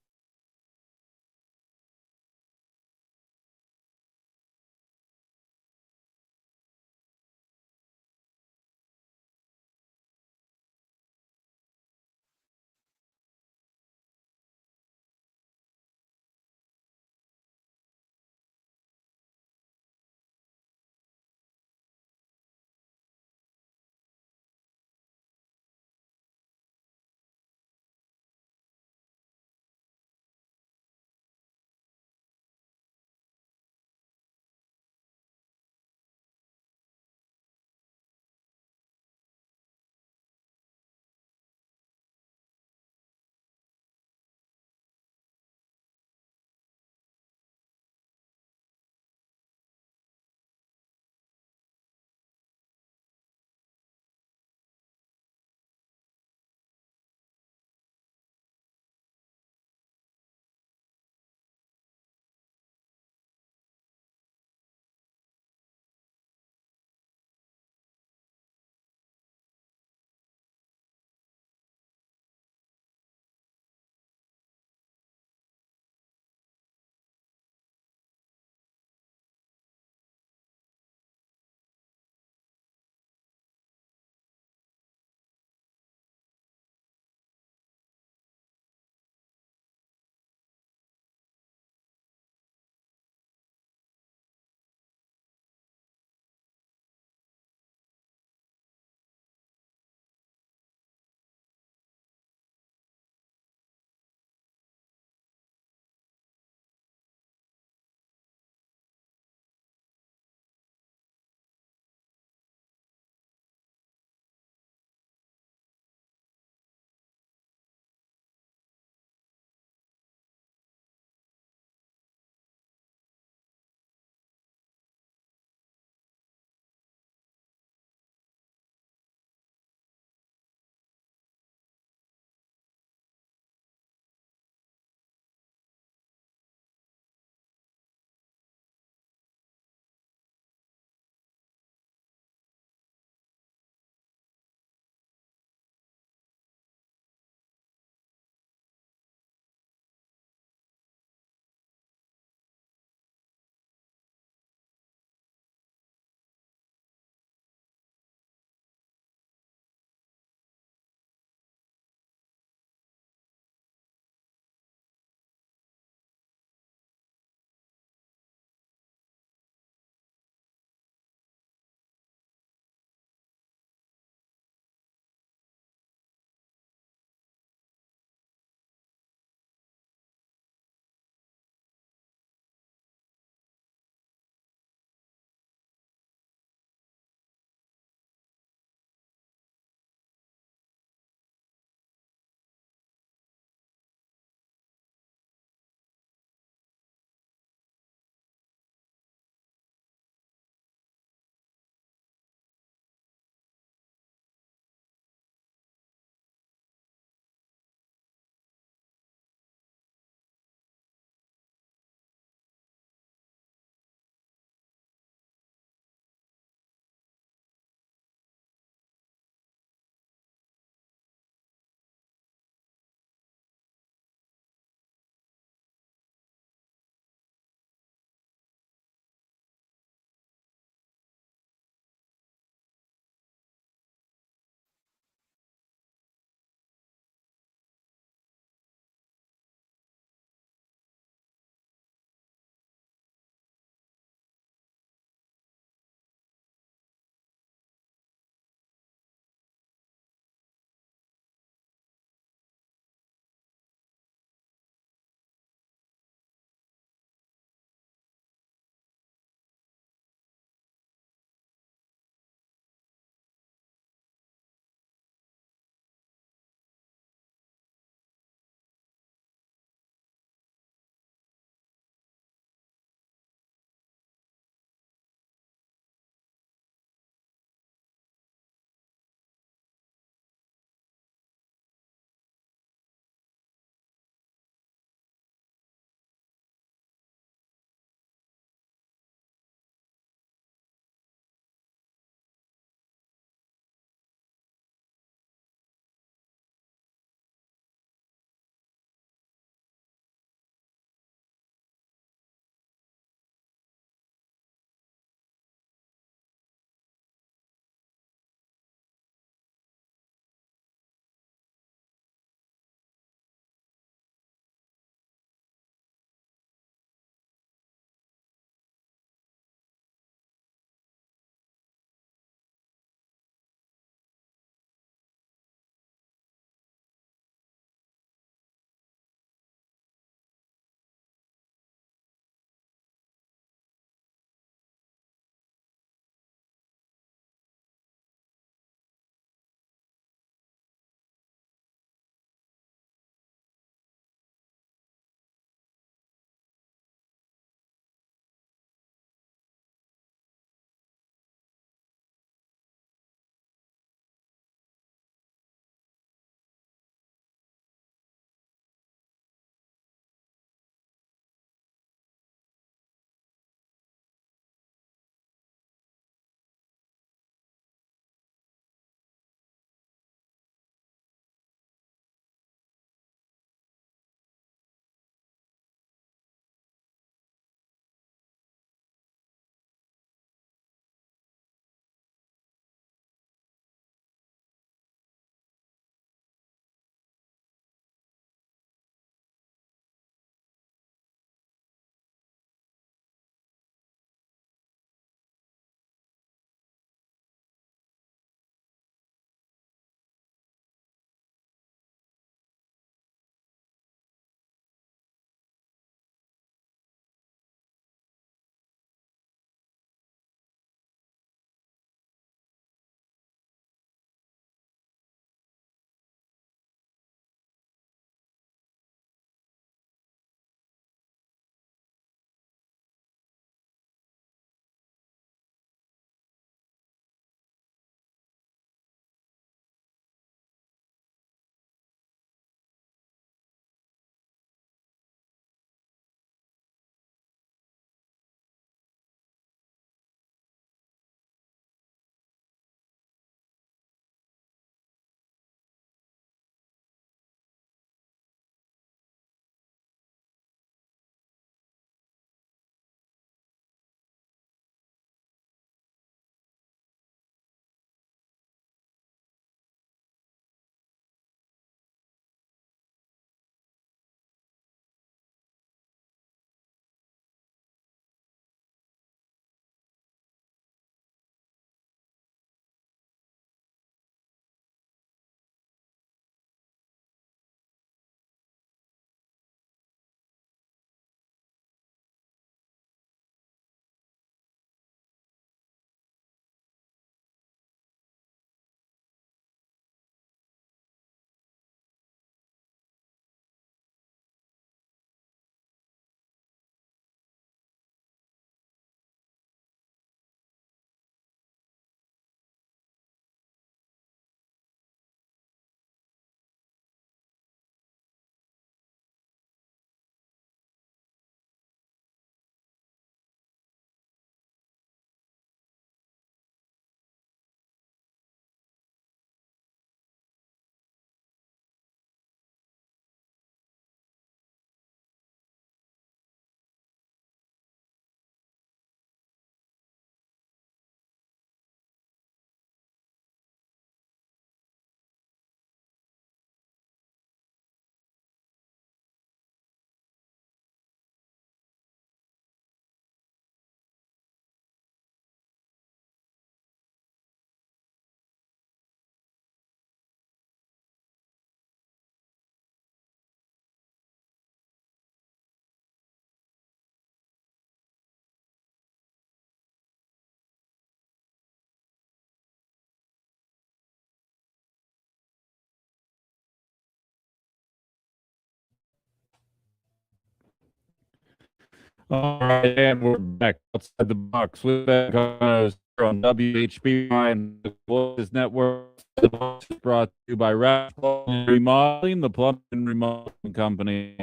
All right, and we're back outside the box. We're back on WHB and the Voices Network. The box is brought to you by Rash Plumbing and Remodeling, the plumbing and remodeling company.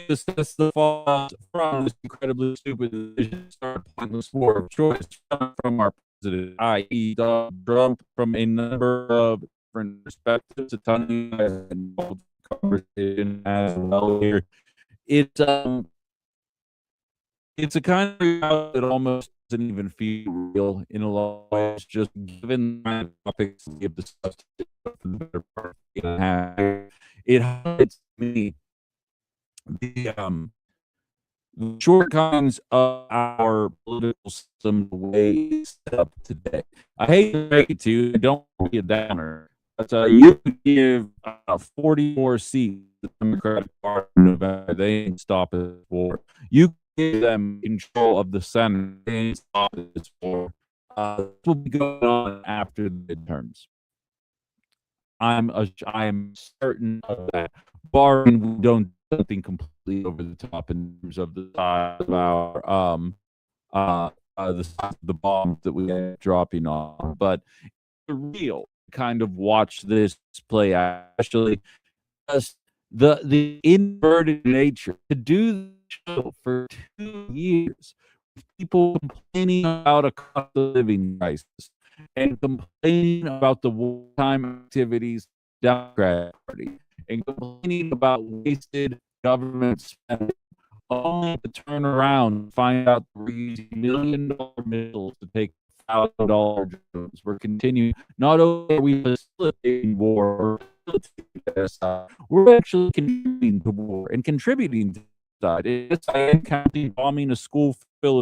Discuss the fallout from this incredibly stupid decision to start a pointless war of choice from our president, i.e., Donald Trump, from a number of different perspectives. A ton of conversation as well here. It's a kind of reality that almost doesn't even feel real in a lot of ways, just given the topics we have discussed for the better part of a half. It highlights to me the shortcomings of our political system the way it's set up today. I hate to break it to you, I don't want to be a downer, but you could give 40 more seats to the Democratic Party in November. They ain't stopping this war. You give them control of the Senate. They ain't stopping this war. This will be going on after the midterms. I am certain of that. Barring we don't do something completely over the top in terms of the size of our the size of the bombs that we are dropping on, but the real kind of watch this play out. Actually, the inverted nature to do the show for 2 years, people complaining about a cost of living crisis and complaining about the wartime activities of the Democratic Party and complaining about wasted government spending, only to turn around and find out we're using $1 million missiles to take $1,000 drones. We're continuing. Not only are we facilitating war, we're actually contributing to war and contributing to side. It's counting bombing a school full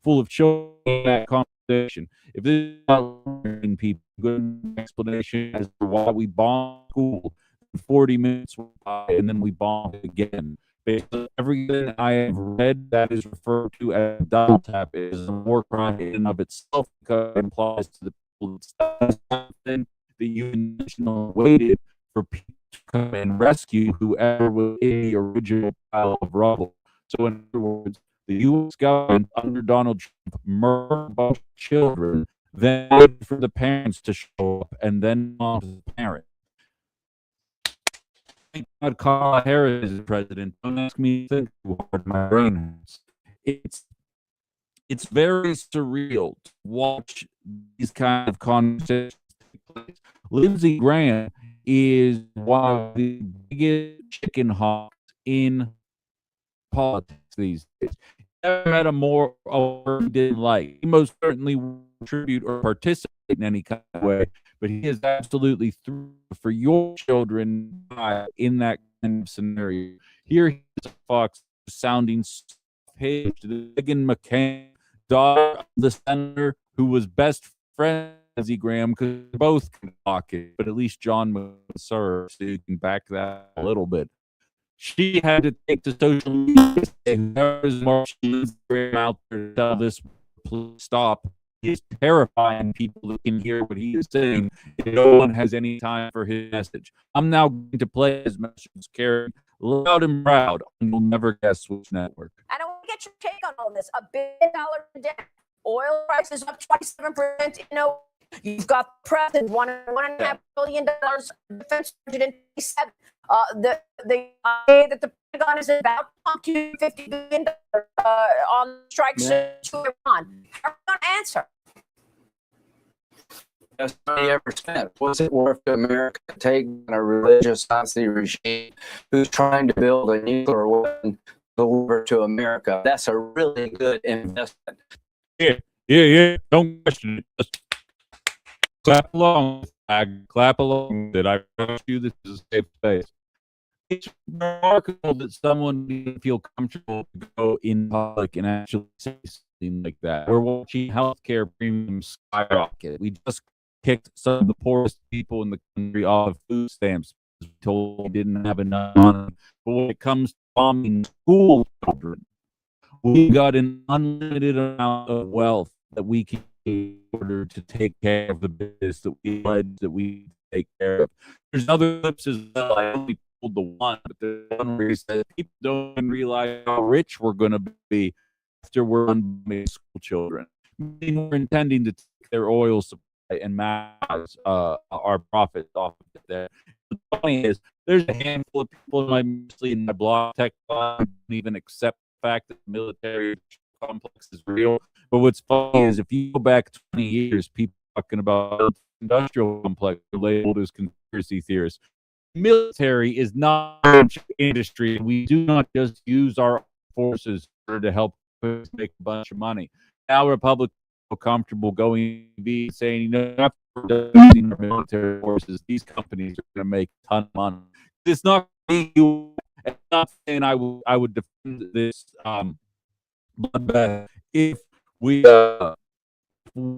of children in that conversation. If this is not learning people, good explanation as to why we bomb school, 40 minutes and then we bomb again. Based on everything I have read, that is referred to as double tap is a war crime in and of itself because it implies to the people it's something that you intentionally waited for people to come and rescue whoever was in the original pile of rubble. So in other words, the U.S. government under Donald Trump murdered a bunch of children, then waited for the parents to show up, and then on to the parent. Thank God Kamala Harris is president. Don't ask me to think too hard. My brain hurts. It's very surreal to watch these kind of conversations take place. Lindsey Graham is one of the biggest chicken hawks in politics these days. Never met a more he didn't like. He most certainly won't contribute or participate in any kind of way, but he is absolutely through for your children in that kind of scenario. Here he is a Fox sounding page to Meghan McCain, daughter of the senator who was best friend with Lindsey Graham, because both can talk it, but at least John would serve, so you can back that a little bit. She had to take to social media and there is Lindsey Graham out there to tell this please stop. He's terrifying people that can hear what he is saying. No one has any time for his message. I'm now going to play his message carried loud and proud, and you'll never guess which network. And I want to get your take on all this. $1 billion in debt, oil prices up 27%. You know, you've got the president $1.5 billion defense budget in 27. The idea that the Pentagon is about to $50 billion on strikes to Iran. How are you going to answer? Best money ever spent. What's it worth to America to take on a religious Nazi regime who's trying to build a nuclear weapon deliver to America? That's a really good investment. Yeah. Don't question it. Just clap along. Clap along. That I promise you this is a safe space. It's remarkable that someone didn't feel comfortable to go in public and actually say something like that. We're watching healthcare premiums skyrocket. We just kicked some of the poorest people in the country off of food stamps because we told we didn't have enough money. But when it comes to bombing school children, we got an unlimited amount of wealth that we can in order to take care of the business that we pledged that we take care of. There's other clips as well. I only the one, but the one where he said people don't even realize how rich we're going to be after we're done with school children. Meaning we're intending to take their oil supply and mass our profits off of it there. The point is, there's a handful of people in my blog tech blog who don't even accept the fact that the military complex is real. But what's funny is if you go back 20 years, people talking about industrial complex are labeled as conspiracy theorists. Military is not an industry. We do not just use our forces to help us make a bunch of money. Now Republicans feel comfortable going to be saying, you know, after using our military forces, these companies are going to make a ton of money. It's not you. I'm not saying I would defend this bloodbath if we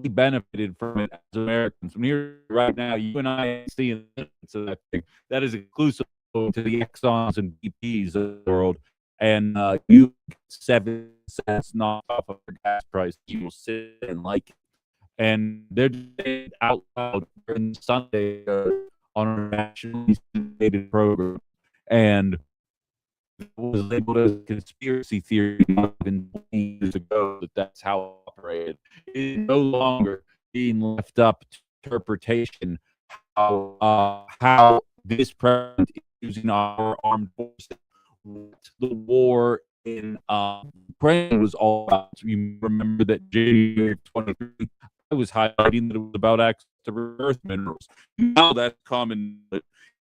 benefited from it as Americans. When here right now, you and I ain't seeing that thing. That is exclusive to the Exxons and BPs of the world. And you get 7 cents knocked off of the gas price. You will sit and like it. And they're saying out loud during Sunday on a nationally syndicated program. And it was labeled as a conspiracy theory even 20 years ago that that's how it operated. It is no longer being left up to interpretation how this president is using our armed forces. What the war in Ukraine was all about. You remember that January 23, I was highlighting that it was about access to rare earth minerals. Now that's common. In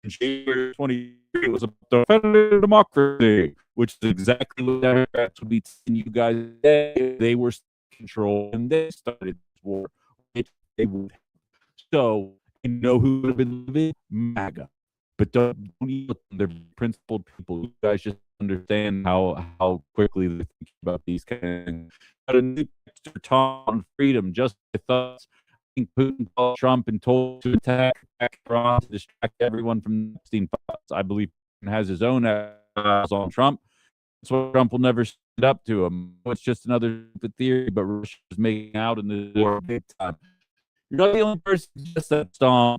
January 23, it was about defending democracy, which is exactly what Democrats would be telling you guys if they were in control and they started this war, which they would have. So, you know who would have been living? MAGA. But don't look, they're principled people. You guys just understand how quickly they think about these kind of things. Got a new texter, Tom, on freedom. Just my thoughts. I think Putin called Trump and told to attack Iran to distract everyone from Epstein files. I believe Putin has his own files on Trump. That's why Trump will never stand up to him. It's just another theory, but Russia is making out in the war big time. You're not the only person who just said Tom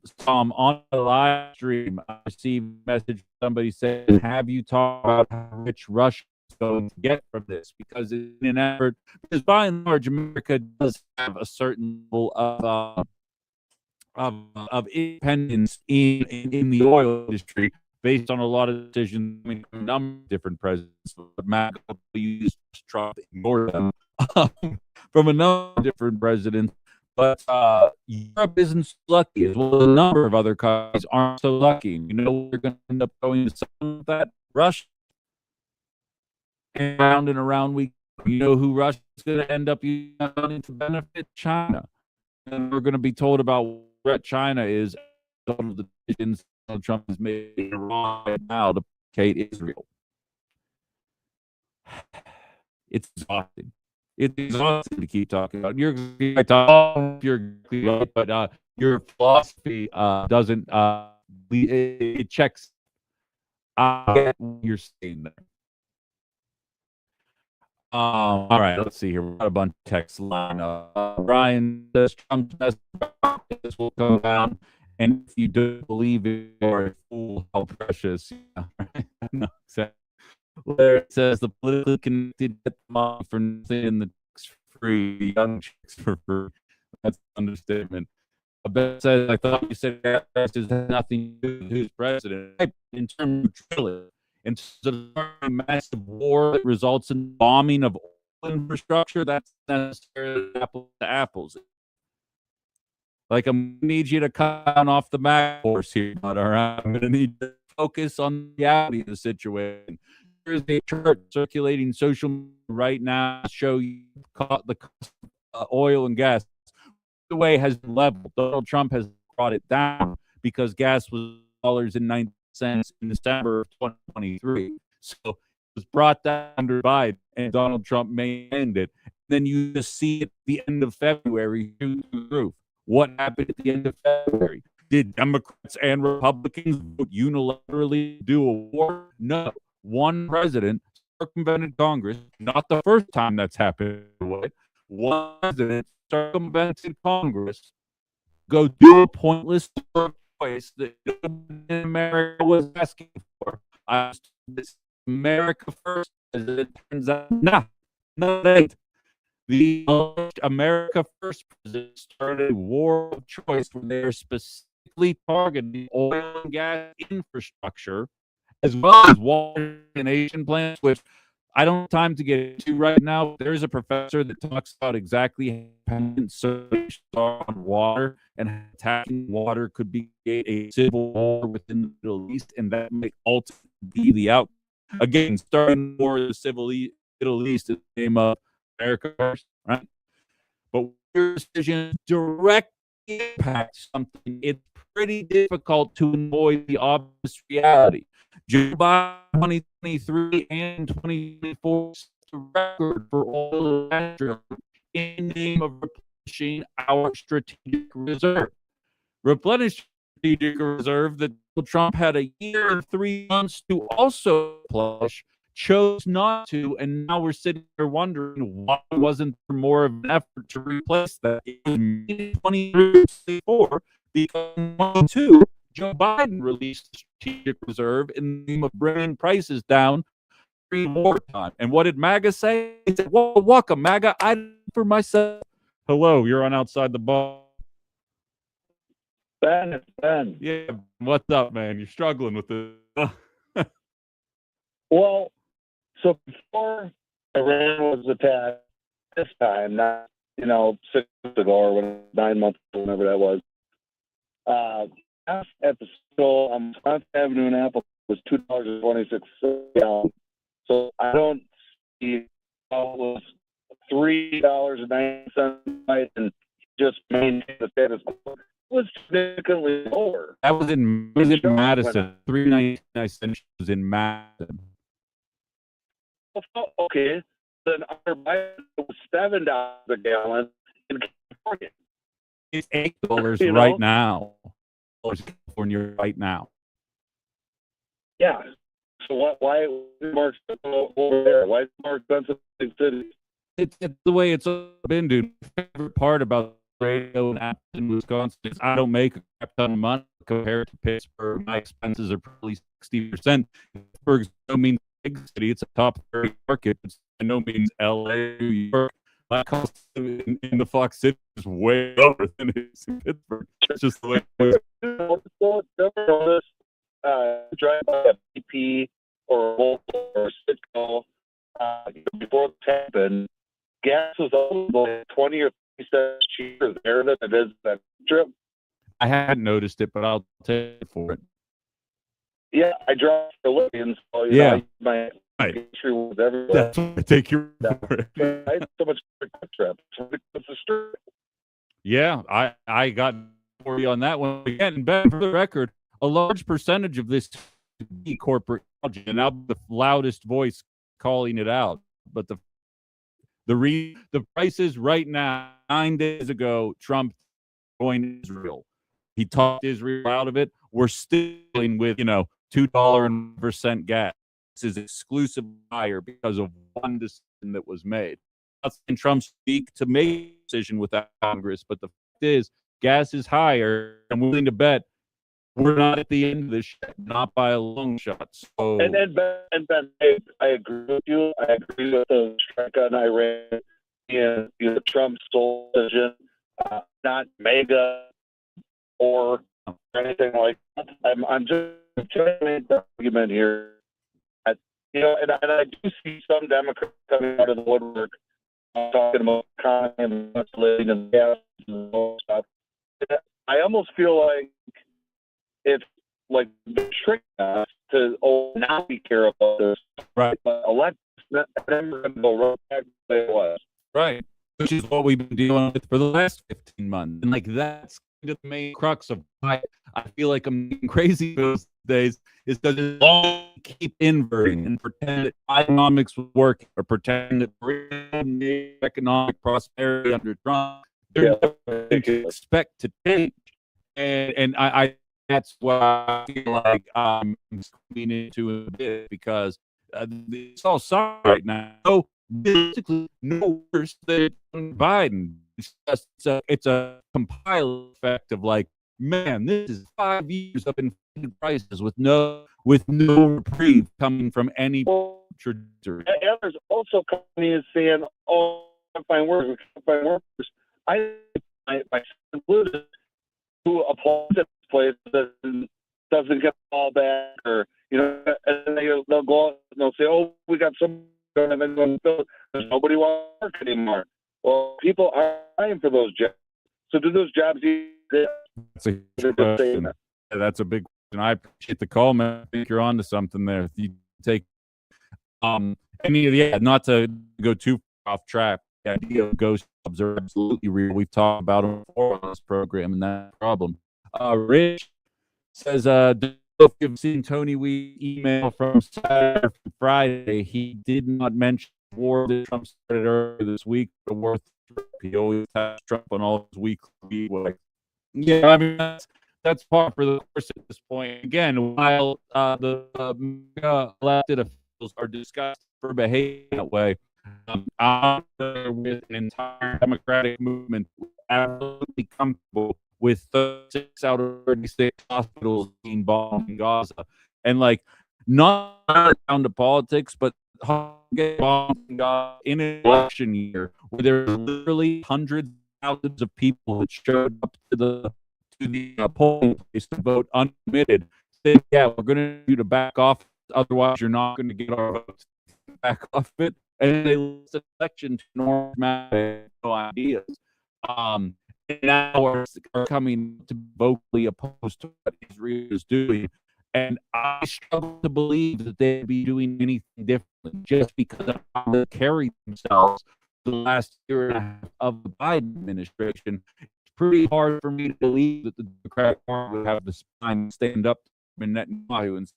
on a live stream. I received a message from somebody saying, have you talked about how rich Russia is going to get from this? Because in an effort, because by and large, America does have a certain level of independence in the oil industry based on a lot of decisions from a number of different presidents. But MAGA used Trump, ignored them from a number of different presidents. But Europe isn't so lucky, as well as a number of other countries aren't so lucky. You know, we're going to end up going to some of that. Russia. And around we, you know who Russia is going to end up using to benefit? China. And we're going to be told about what China is, all of the decisions Donald Trump has made in Iran right now to placate Israel. It's exhausting. It's exhausting to keep talking about. You're exactly right, but your philosophy doesn't. It checks. I get what you're saying there. All right, let's see here. We've got a bunch of text line. Brian says Trump's message this will come down, and if you don't believe it, you're a fool. How precious. Yeah, right? No, exactly. Larry says the politically connected get the money for nothing and the chicks for free, the young chicks for free. That's an understatement. Beth says, I thought you said gas prices had nothing to do with who's president. In terms of trillion, in terms of a massive war that results in bombing of oil infrastructure, that's necessarily apples to apples. Like, I'm gonna need you to cut down off the MAGA horse here, but all right, I'm gonna need to focus on the reality of the situation. There's a chart circulating social media right now to show you the cost of oil and gas. The way has been leveled. Donald Trump has brought it down because gas was $2.90 in December of 2023. So it was brought down under Biden, and Donald Trump maintained it. Then you just see at the end of February through the roof. What happened at the end of February? Did Democrats and Republicans unilaterally do a war? No. One president circumvented Congress, not the first time that's happened. One president circumvented Congress, go do a pointless choice that America was asking for, I was told this America first, as it turns out, no, they ain't. The alleged America First president started a war of choice where they are specifically targeting oil and gas infrastructure, as well as water nation plants, which I don't have time to get into right now. There is a professor that talks about exactly how dependent surveys are on water and how attacking water could be a civil war within the Middle East, and that may ultimately be the outcome. Again, starting the war in the Middle East in the name of America First, right? But your decision directly impacts something. It's pretty difficult to avoid the obvious reality. Joe Biden 2023 and 2024 set the record for oil and gas drilling in the name of replenishing our strategic reserve. Replenish strategic reserve that Trump had a year and 3 months to also replenish, chose not to, and now we're sitting here wondering why wasn't there more of an effort to replace that in 2024, because in 2022, Joe Biden released the strategic reserve in the name of bringing prices down during wartime. And what did MAGA say? He said, well, welcome, MAGA. I did it for myself. Hello, you're on Outside the Box. Ben, it's Ben. Yeah, what's up, man? You're struggling with this. Well, so before Iran was attacked this time, not 6 months ago or 9 months ago, whenever that was, gas at the store on Wisconsin Avenue in Apple was $2.26 a gallon. So I don't see how it was $3.90 and just maintain the status quo. It was significantly lower. That was in Madison. 3.99 cents was in Madison. Okay, then our Biden was $7 a gallon in California. It's $8 right now. California right now. Yeah. So why is it more expensive over there? Why is it more expensive in cities? It's the way it's been, dude. My favorite part about radio and apps in Wisconsin is I don't make a crap ton of money compared to Pittsburgh. My expenses are probably 60%. Pittsburgh no means big city. It's a top 30 market. It's by no means LA, New York. My cost in the Fox City is way lower than it is in Pittsburgh. It's just the way it is. Drive by a BP or a Volvo or a Citgo before it happened, gas was almost 20 or 30 cents cheaper there than it is that trip. I hadn't noticed it, but I'll take it for it. Yeah, I drive for Philippians, so Yeah. My history was everywhere. That's what I take your word. I had so much for a trip. It's a strip. Yeah, I got for you on that one again. Ben, for the record, a large percentage of this to be corporate, and now the loudest voice calling it out. But the prices right now, 9 days ago, Trump joined Israel. He talked Israel out of it. We're still dealing with $2% gas. This is exclusive higher because of one decision that was made. That's in Trump's speak to make a decision without Congress, but the fact is, gas is higher. I'm willing to bet we're not at the end of this shit, not by a long shot. So, And Ben, I agree with you. I agree with the strike on Iran and Trump's sole decision, not mega or anything like that. I'm just trying to make the argument here. And I do see some Democrats coming out of the woodwork talking about economy and living and gas and all stuff. I almost feel like it's like the trick us to not be care about this. Right. But elections never going to go right back to the way it was. right, which is what we've been dealing with for the last 15 months. And like that's kind of the main crux of why I feel like I'm getting crazy those days is because as long as we keep inverting and pretend that economics will work or pretend that we're going to make economic prosperity under Trump, there's nothing to expect to change. And I that's what I feel like I'm screaming into a bit because it's all sorry right now. So basically, no worse than Biden. It's a compiled effect of like, man, this is 5 years of inflated prices with no with no reprieve coming from any trajectory. And there's also companies saying, "Oh, we can't find workers. We can't find workers." I included who applies at this place doesn't get the ball back, or and they'll go out and they'll say, "Oh, we got some, don't have anyone to fill it. There's nobody wants to work anymore." Well, people are applying for those jobs. So do those jobs exist? That's a good question. That's a big question. I appreciate the call, man. I think you're on to something there. If you take not to go too off track, the idea of ghost jobs are absolutely real. We've talked about them before on this program, and that's a problem. Rich says, don't know if you've seen Tony Weed's email from Saturday or Friday. He did not mention war that Trump started earlier this week. The war he always has Trump on all his weekly. Yeah, I mean that's par for the course at this point. Again, while the elected officials are discussed for behaving that way, I'm with an entire Democratic movement absolutely comfortable with 36 out of 36 hospitals being bombed in Gaza, and not down to politics, but get bombed in an election year where there's literally hundreds of thousands of people that showed up to the polling place to vote uncommitted. Said, yeah, we're going to need you to back off, otherwise you're not going to get our votes. Back off it, and they lose the election to normal ideas. And now are coming to vocally opposed to what Israel is doing. And I struggle to believe that they'd be doing anything different just because of how they carry themselves the last year and a half of the Biden administration. It's pretty hard for me to believe that the Democratic Party would have the spine to stand up to Netanyahu and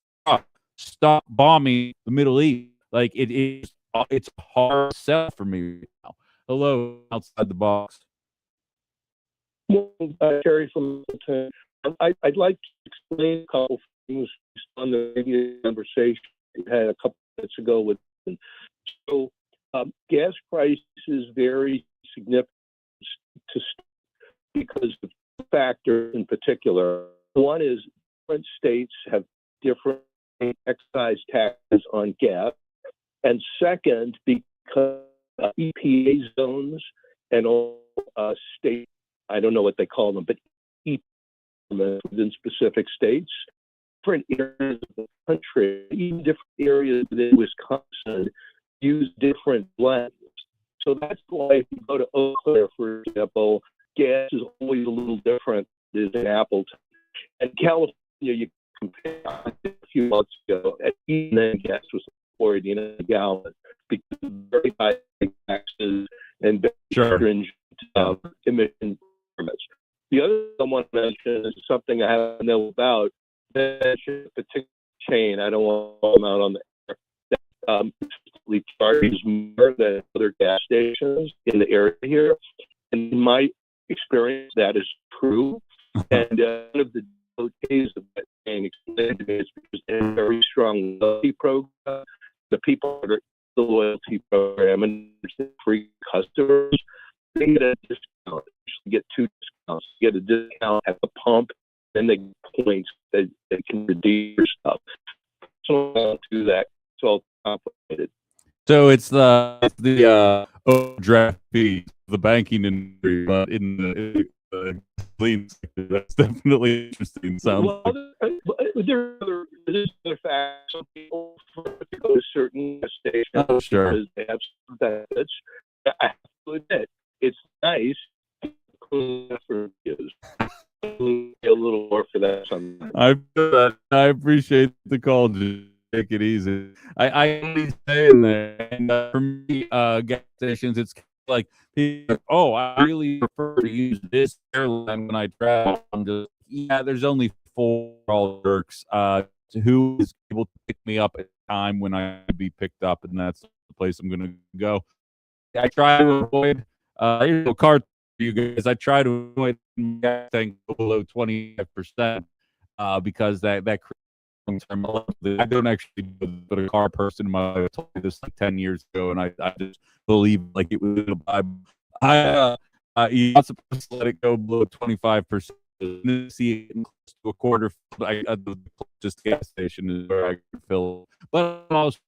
stop bombing the Middle East. It's a hard sell for me right now. Hello, outside the box. Terry from I'd like to explain a couple things on the radio conversation we had a couple minutes ago with them. So gas prices vary significantly because of two factors in particular. One is different states have different excise taxes on gas. And second, because EPA zones and all state, I don't know what they call them, but EPA within specific states, different areas of the country, even different areas within Wisconsin, use different blends. So that's why if you go to Eau Claire, for example, gas is always a little different than in Appleton. And California, you compare a few months ago, and even then gas was $40 a gallon because of very high taxes and very stringent emission permits. The other thing I want to mention is something I haven't know about. Mention a particular chain. I don't want to come out on the air that consistently charges more than other gas stations in the area here. And in my experience, that is true. And one of the devotees of that chain explained to me is because they have a very strong loyalty program. The people that are in the loyalty program and free customers, they get a discount. They get two discounts. You get a discount at the pump, then they get points that they can redeem your stuff. So I don't do that. It's all complicated. So it's the overdraft fee, the banking industry, but in the clean sector. That's definitely interesting. Sounds There is other facts. Some people prefer to go to certain stations because they have some benefits. I have to admit, it's nice to clean up for reviews. A little more for that sometimes. I appreciate the call. Take it easy. I always say in there, and for me, gas stations, it's like people are, oh, I really prefer to use this airline when I travel. I'm just, yeah, there's only 4 all jerks who is able to pick me up at a time when I be picked up, and that's the place I'm going to go. I try to avoid here's a card for you guys. I try to avoid gas tank below 25% because that long-term. I don't actually but a car person in my life. I told you this like 10 years ago, and I just believe like it was a Bible. You're not supposed to let it go below 25%. see it close to a quarter. The closest gas station is where I can fill. But I'm also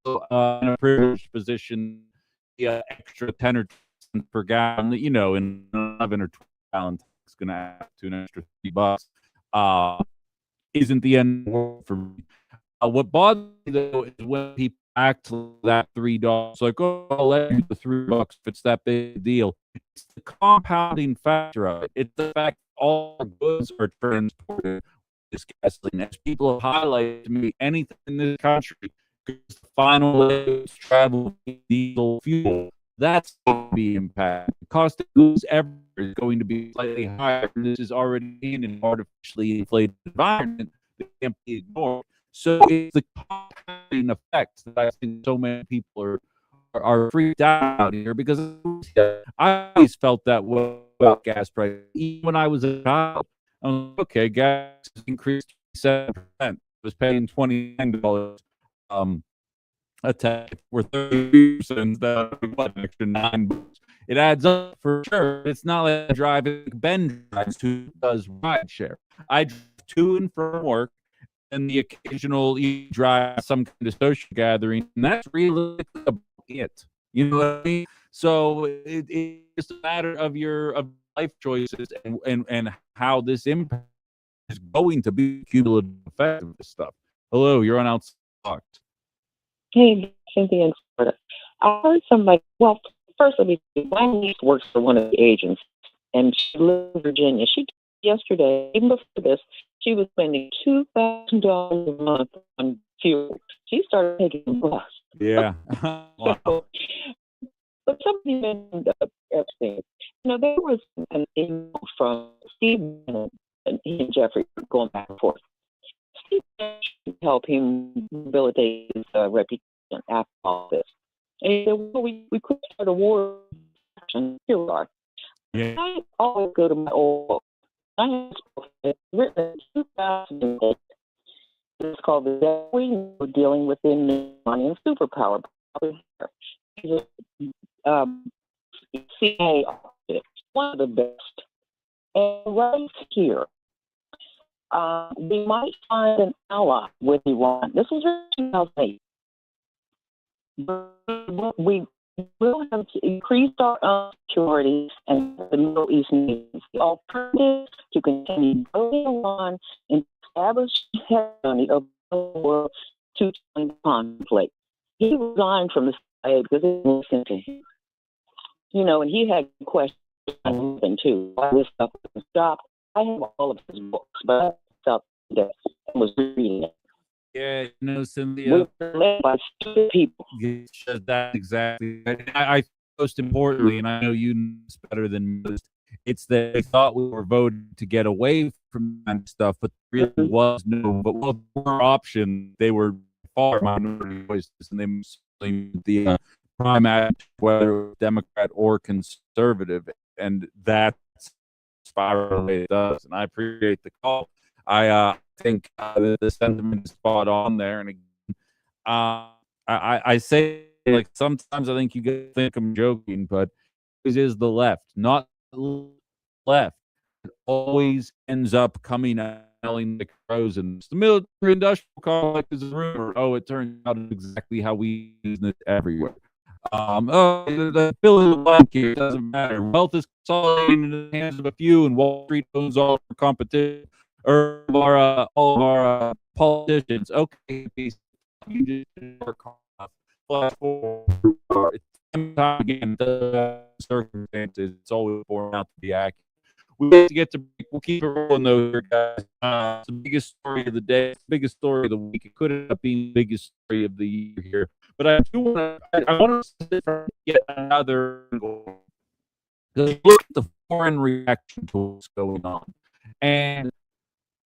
in a privileged position. The extra 10 or 20 per gallon, in 11 or 12 gallon tank is going to add to an extra $50. Isn't the end of the world for me. What bothers me though is when people act like that $3, like, oh, I'll let you the $3 if it's that big a deal. It's the compounding factor of it. It's the fact that all goods are transported with this gasoline. As people have highlighted to me, anything in this country, the final legs travel diesel fuel, that's going to be impacted. The cost of goods ever is going to be slightly higher. This is already in an artificially inflated environment that can't be ignored. So it's the compounding effect that I think so many people are freaked out here, because I always felt that way about gas prices. Even when I was a child, I was like, okay, gas has increased 7%. I was paying $29 a tank. We're 30% instead of an extra $9. It adds up for sure. It's not like driving Ben drives, who does rideshare. I drive to and from work, and the occasional drive some kind of social gathering, and that's really about it. You know what I mean? So it's just a matter of your life choices and how this impact is going to be cumulative effect of this stuff. Hello, you're on Outside. Hey, Cynthia in Florida. I heard somebody, well, first let me say, my niece works for one of the agents, and she lives in Virginia. She yesterday, even before this, she was spending $2,000 a month on fuel. She started taking the bus. Yeah. Wow. But somebody mentioned Epstein. There was an email from Steve and he and Jeffrey going back and forth. Steve helped him rehabilitate his reputation after all this. And he said, well, we could start a war. Here we are. Yeah. I always go to my old book. I have written in 2008. It's called The Devil We Know, Dealing with Money and Superpower. He's a CIA officer, one of the best. And right here, we might find an ally with Iran. This was in 2008. But we will have to increase our security and the Middle East nations. The alternative to continue building Iran and establish hegemony of the world to conflict. He resigned from the CIA because they didn't listen to him. And he had questions on him too. Why this stuff was stopped. I have all of his books, but I stopped that and was reading it. Yeah, Cynthia. We're led by stupid people. That's exactly. I most importantly, and I know you know this better than most, it's that they thought we were voted to get away from that stuff, but there really was no. But what were option? They were far minority voices, and they mostly the prime actor, whether it was Democrat or conservative, and that's spiral the way it does. And I appreciate the call. I think the sentiment is spot on there. And again, I say, like, sometimes I think you guys think I'm joking, but it is the left, not the left. It always ends up coming out telling the crows, and the military industrial complex is a rumor. Oh, it turns out exactly how we use it everywhere. The fill in the blank here, it doesn't matter. Wealth is consolidating in the hands of a few, and Wall Street owns all our competition. Or all of our politicians. Okay, you just work hard. Flash forward. Time again, the circumstances, it's always born out to be accurate. We have to get to break. We'll keep it rolling though, here, guys. It's the biggest story of the day, it's the biggest story of the week. It could have been the biggest story of the year here. But I want to sit from yet another angle. Because look at the foreign reaction to what's going on. And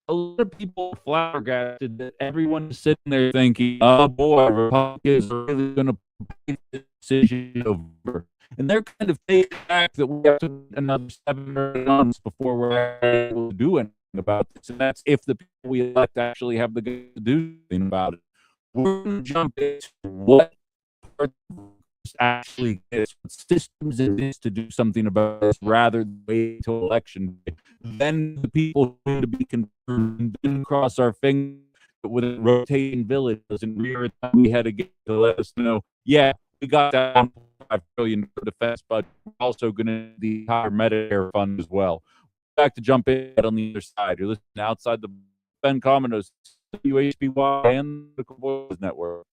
a lot of people are flabbergasted that everyone is sitting there thinking, oh boy, Republicans are really going to put this decision over. And they're kind of taking back that we have to another 7 or 8 months before we're able to do anything about this. And that's if the people we elect actually have the guts to do something about it. We're going to jump into what actually is, what systems exist to do something about this rather than wait until election day. then the people going to be confirmed, then cross our fingers with a rotating village and rear time we had to get to let us know, yeah, we got that $1.5 trillion for defense budget. We're also going to need the entire Medicare fund as well. Back to jump in on the other side. You're listening outside the Ben Cominos, WHBY, and the Voices Network.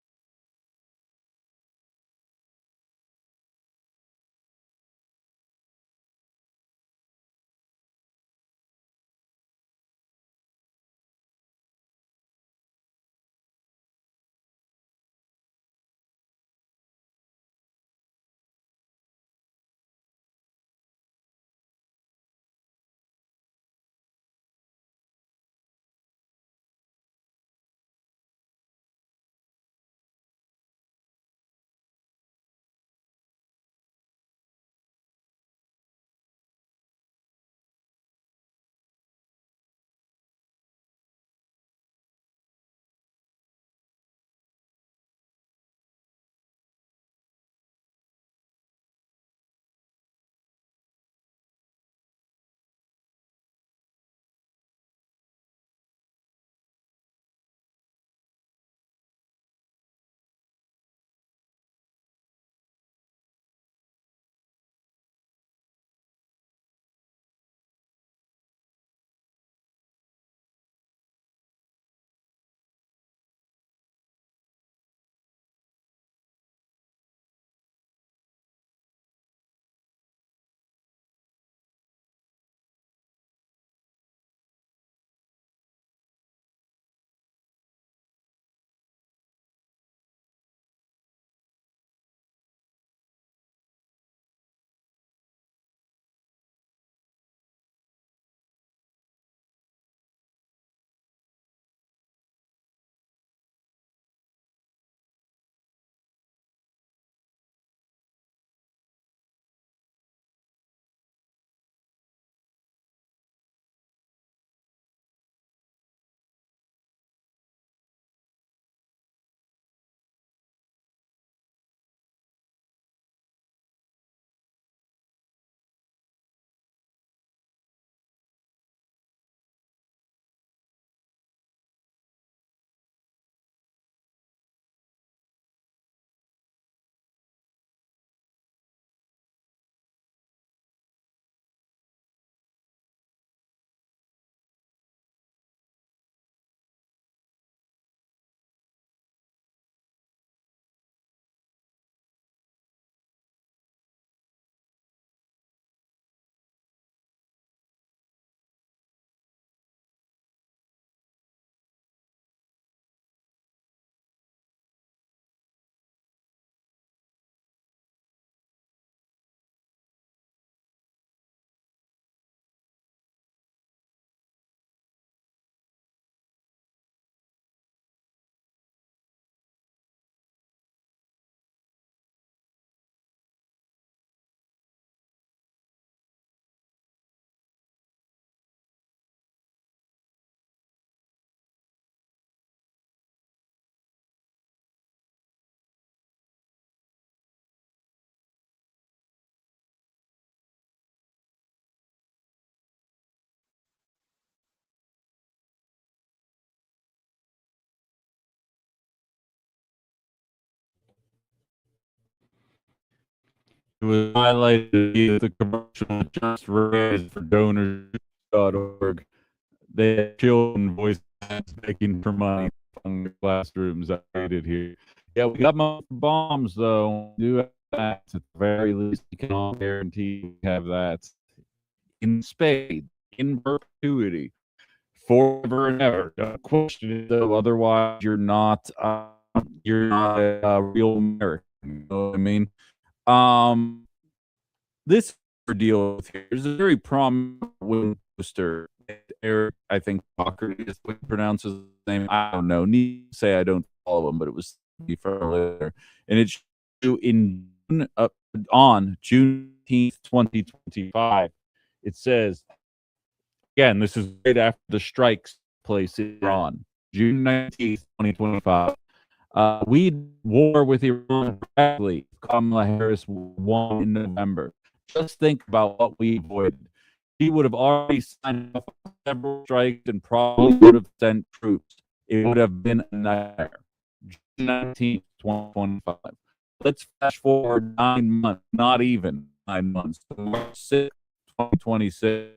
It was highlighted via the commercial just raised for donors.org. They had children voice begging for money from the classrooms. I read it here. Yeah, we got more bombs though. We do have that. At the very least, we can all guarantee we have that in spades, in perpetuity, forever and ever. Don't question it though. Otherwise, you're not a real American. You know what I mean? This we're dealing with here is a very prominent poster. Eric, I think Walker is what he pronounces his name. I don't know. Need to say I don't follow him, but it was from later, and it's on June 18th, 2025. It says again, this is right after the strikes place in Iran, June 19th, 2025. We war with Iran directly. Kamala Harris won in November. Just think about what we avoided. he would have already signed off on several strikes and probably would have sent troops. It would have been a nightmare. June 19th, 2025. Let's flash forward 9 months, not even 9 months, to March 6th, 2026.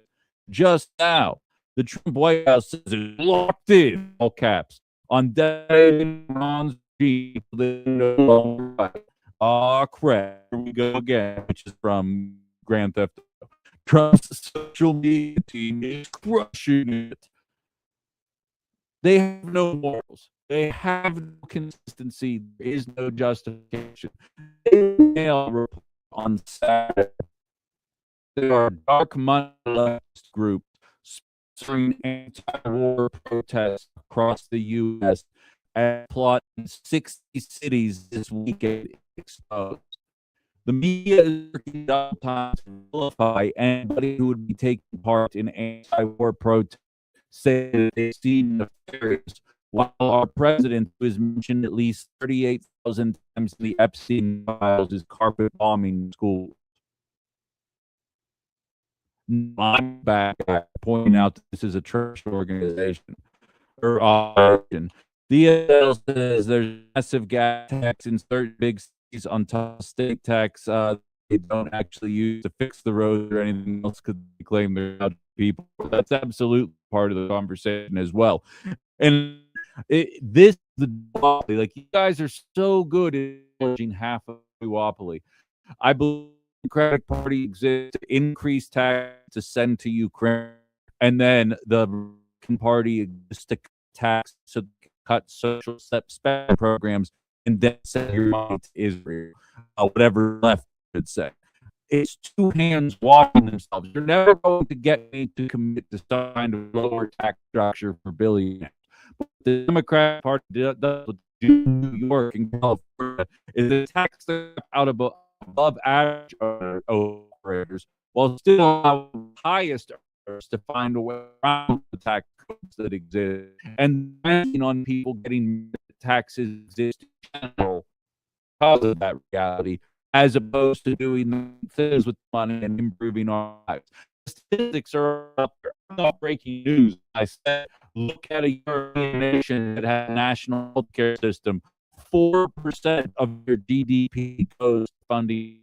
Just now, the Trump White House says it's locked in, all caps, on David Iran's regime. Oh, crap. Here we go again, which is from Grand Theft Auto. Trump's social media team is crushing it. They have no morals. They have no consistency. There is no justification. They mail a report on Saturday. There are dark money leftist groups sponsoring anti-war protests across the U.S. and plot in 60 cities this weekend exposed. The media is working all the time to vilify anybody who would be taking part in anti-war protests, saying that they seem nefarious, while our president, who is mentioned at least 38,000 times in the Epstein files, is carpet bombing schools. I'm back at pointing out that this is a church organization or operation. The says there's massive gas tax in certain big cities on top of state tax they don't actually use to fix the roads or anything else because they claim they're not people. That's absolutely part of the conversation as well. And the duopoly, like, you guys are so good at acknowledging half of the duopoly. I believe the Democratic Party exists to increase tax to send to Ukraine, and then the Republican Party exists to tax to cut social spending programs and then send your money to Israel, whatever left should say. It's two hands washing themselves. You're never going to get me to commit to some kind of lower tax structure for billionaires. But the Democratic Party does do New York and California is a tax out of above average operators, while still allowing highest earners to find a way around the tax codes that exist, and banking on people getting taxes exist in general because of that reality, as opposed to doing things with money and improving our lives. Statistics are up there. I'm not breaking news. I said, look at a European nation that has a national healthcare system. 4% of your GDP goes to funding.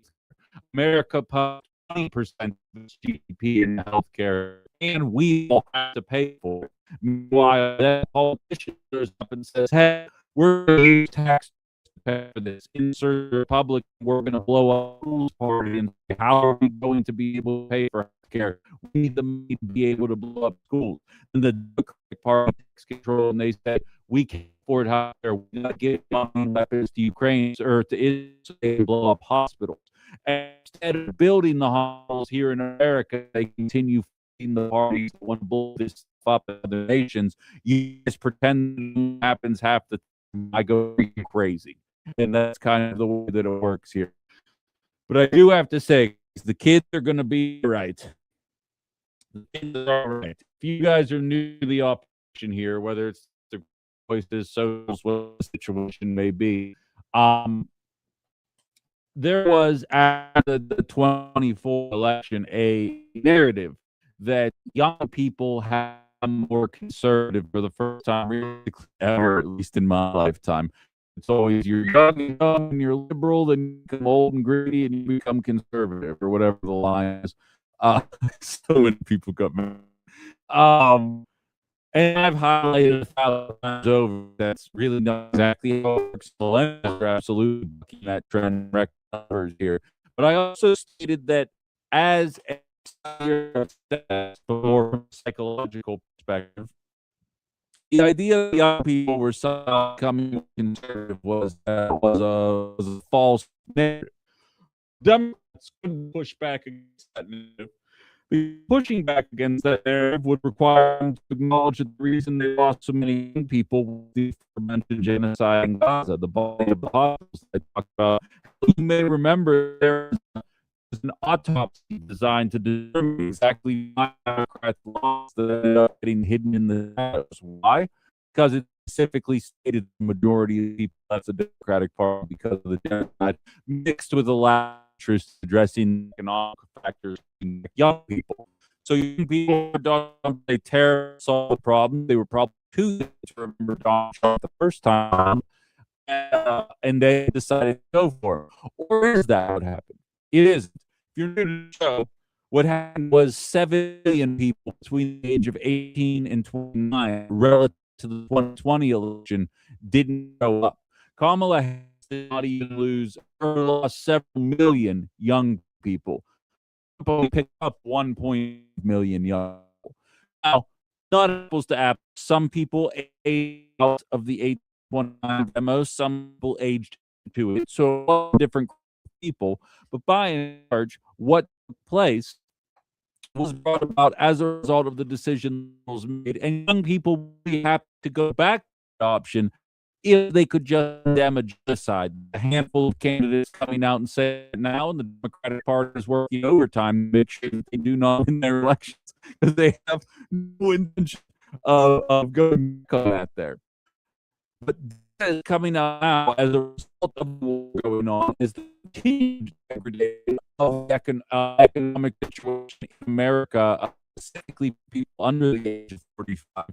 America puts 20% of its GDP in healthcare, and we all have to pay for it. Meanwhile, that politician goes up and says, hey, we're going to use tax to pay for this. Insert Republic, we're going to blow up the schools party, and how are we going to be able to pay for healthcare? We need the money to be able to blow up schools. And the Democratic Party takes control, and they say, we can't afford healthcare. We're not giving weapons to Ukraine or to Israel to blow up hospitals. And instead of building the hospitals here in America, they continue feeding the parties that want to blow this stuff up in other nations. You just pretend it happens half the time. I go freaking crazy. And that's kind of the way that it works here. But I do have to say, the kids are going to be right. The kids are all right. If you guys are new to the operation here, whether it's the voices, socials, what the situation may be, there was after the 24 election a narrative that young people have more conservative for the first time really ever, at least in my lifetime. It's always you're young and you're liberal, then you become old and gritty and you become conservative, or whatever the line is. So many people got mad. And I've highlighted 1,000 times over that's really not exactly how it works. The lens are absolutely bucking that trend numbers here. But I also stated that as a more psychological perspective, the idea that young people were somehow becoming conservative was a false narrative. Democrats couldn't push back against that narrative. Pushing back against that narrative would require them to acknowledge that the reason they lost so many young people was the aforementioned genocide in Gaza, the bombing of the hospitals I talked about. You may remember there was an autopsy designed to determine exactly why Democrats lost that ended up getting hidden in the shadows. Why? Because it specifically stated the majority of the people left the Democratic Party because of the genocide, mixed with a lack of interest addressing economic factors in young people. So young people Donald Trump, they solve the problem. They were probably too young to remember Donald Trump the first time, and they decided to go for him. Or is that what happened? It isn't. If you're new to the show, what happened was 7 million people between the age of 18 and 29 relative to the 2020 election didn't show up. Kamala Harris did not even lose or lost several million young people. Trump only picked up 1 million young people. Now, not apples to apples. Some people aged out of the 819 demo, some people aged to it. So different people, but by and large, what took place was brought about as a result of the decision that was made, and young people really have to go back to the option if they could just condemn a genocide. A handful of candidates coming out and saying it now, and the Democratic Party is working overtime to make sure that they do not win their elections because they have no intention of going back on that there. But that is coming out now as a result of what's going on is the continued degradation of the economic situation in America, specifically people under the age of 45,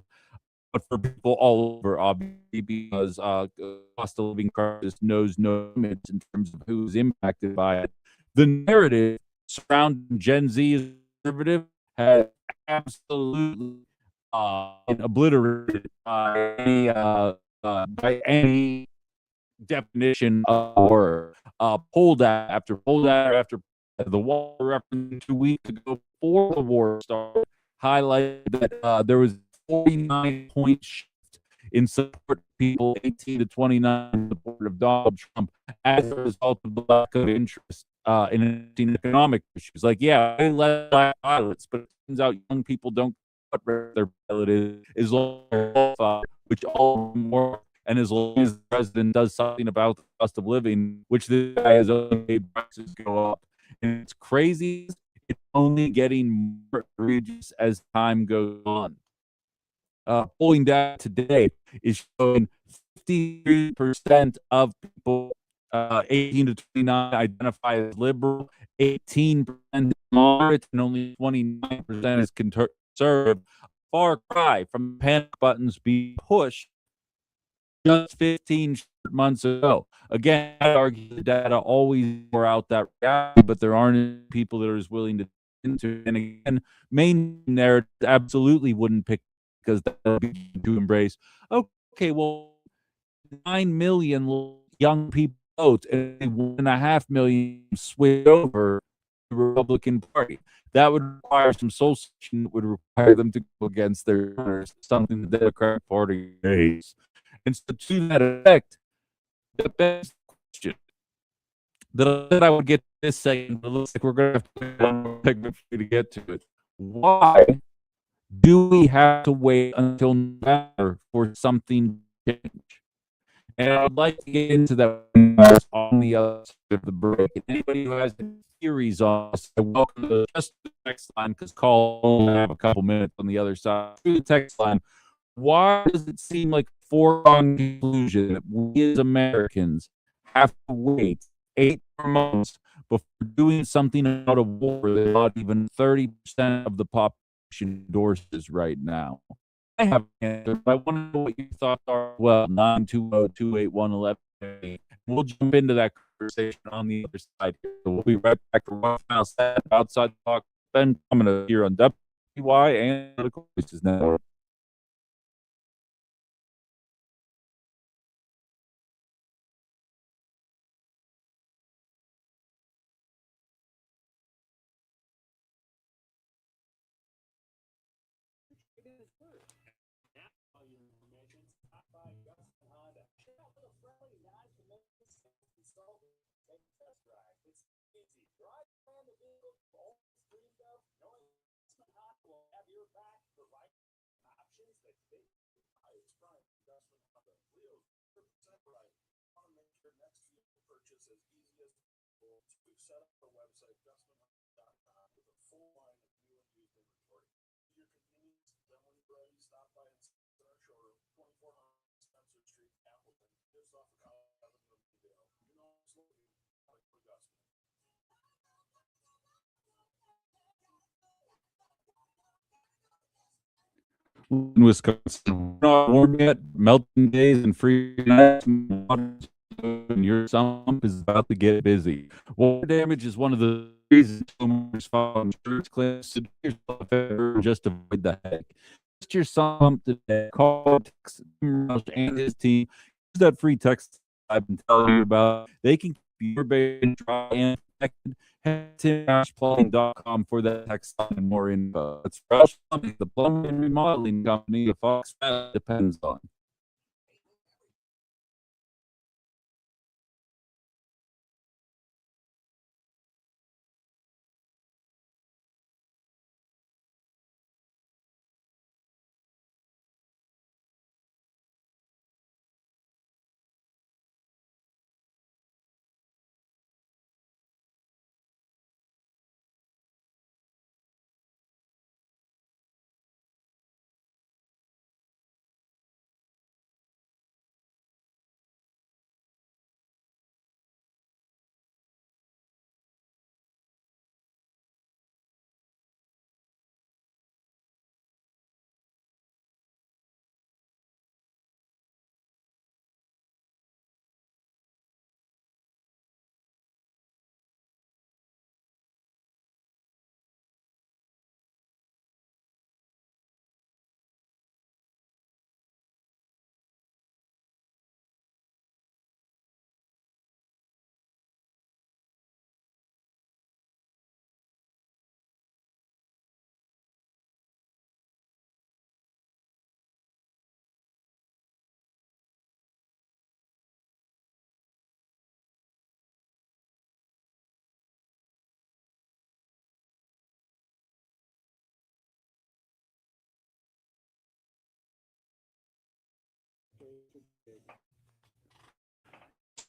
but for people all over, obviously, because cost of living crisis knows no limits in terms of who's impacted by it. The narrative surrounding Gen Z as conservative has absolutely been obliterated by any definition of horror. Pulled after the war referendum 2 weeks ago before the war started highlighted that there was a 49-point shift in support of people 18 to 29 in support of Donald Trump as a result of the lack of interest in economic issues. Like, yeah, they let black pilots, but it turns out young people don't know what their pilot is long, which all more. And as long as the president does something about the cost of living, which this guy has only made prices go up, and it's crazy, it's only getting more egregious as time goes on. Polling data today is showing 53% of people 18 to 29 identify as liberal, 18% moderate, and only 29% is conservative. Far cry from panic buttons being pushed just 15 months ago. Again, I'd argue the data always bore out that reality, but there aren't people that are as willing to into. And again, main narrative absolutely wouldn't pick because that would be to embrace. Okay, well, 9 million young people vote and 1.5 million switch over the Republican Party. That would require some soul searching. That would require them to go against their owners, something the Democratic Party hates. And so, to that effect, the best question that I would get this segment, but it looks like we're going to have to wait one more segment for you to get to it. Why do we have to wait until November for something to change? And I would like to get into that on the other side of the break. And anybody who has any theories on this, I welcome to just the text line because call only have a couple minutes on the other side. Through the text line, why does it seem like a foregone conclusion that we as Americans have to wait 8 more months before doing something about a war that not even 30% of the population endorses right now? I have an answer, but I want to know what your thoughts are. Well, 920-281-11. We'll jump into that conversation on the other side. So we'll be right back for one final set outside the talk. Ben coming up here on WY and the Voices Network. Set up a website, justmanhunt.com, with a full line of new and used inventory. For your convenience, then when you're ready, stop by and see our showroom, 2400 Spencer Street, Appleton, just off of College Avenue, Bloomingdale. You know it's looking like for Gusman. in Wisconsin. Not warm yet, melting days and freezing nights, and your sump is about to get busy. Water damage is one of the reasons homeowners file insurance claims. So do yourself a favor, just avoid the headache. Test your sump today. Call text Tim Roush and his team. Use that free text I've been telling you about. They can keep your baby dry and protected. Head to TimRoushPlumbing.com for that text line and more info. That's Roush Plumbing, the plumbing and remodeling company that Fox Valley depends on.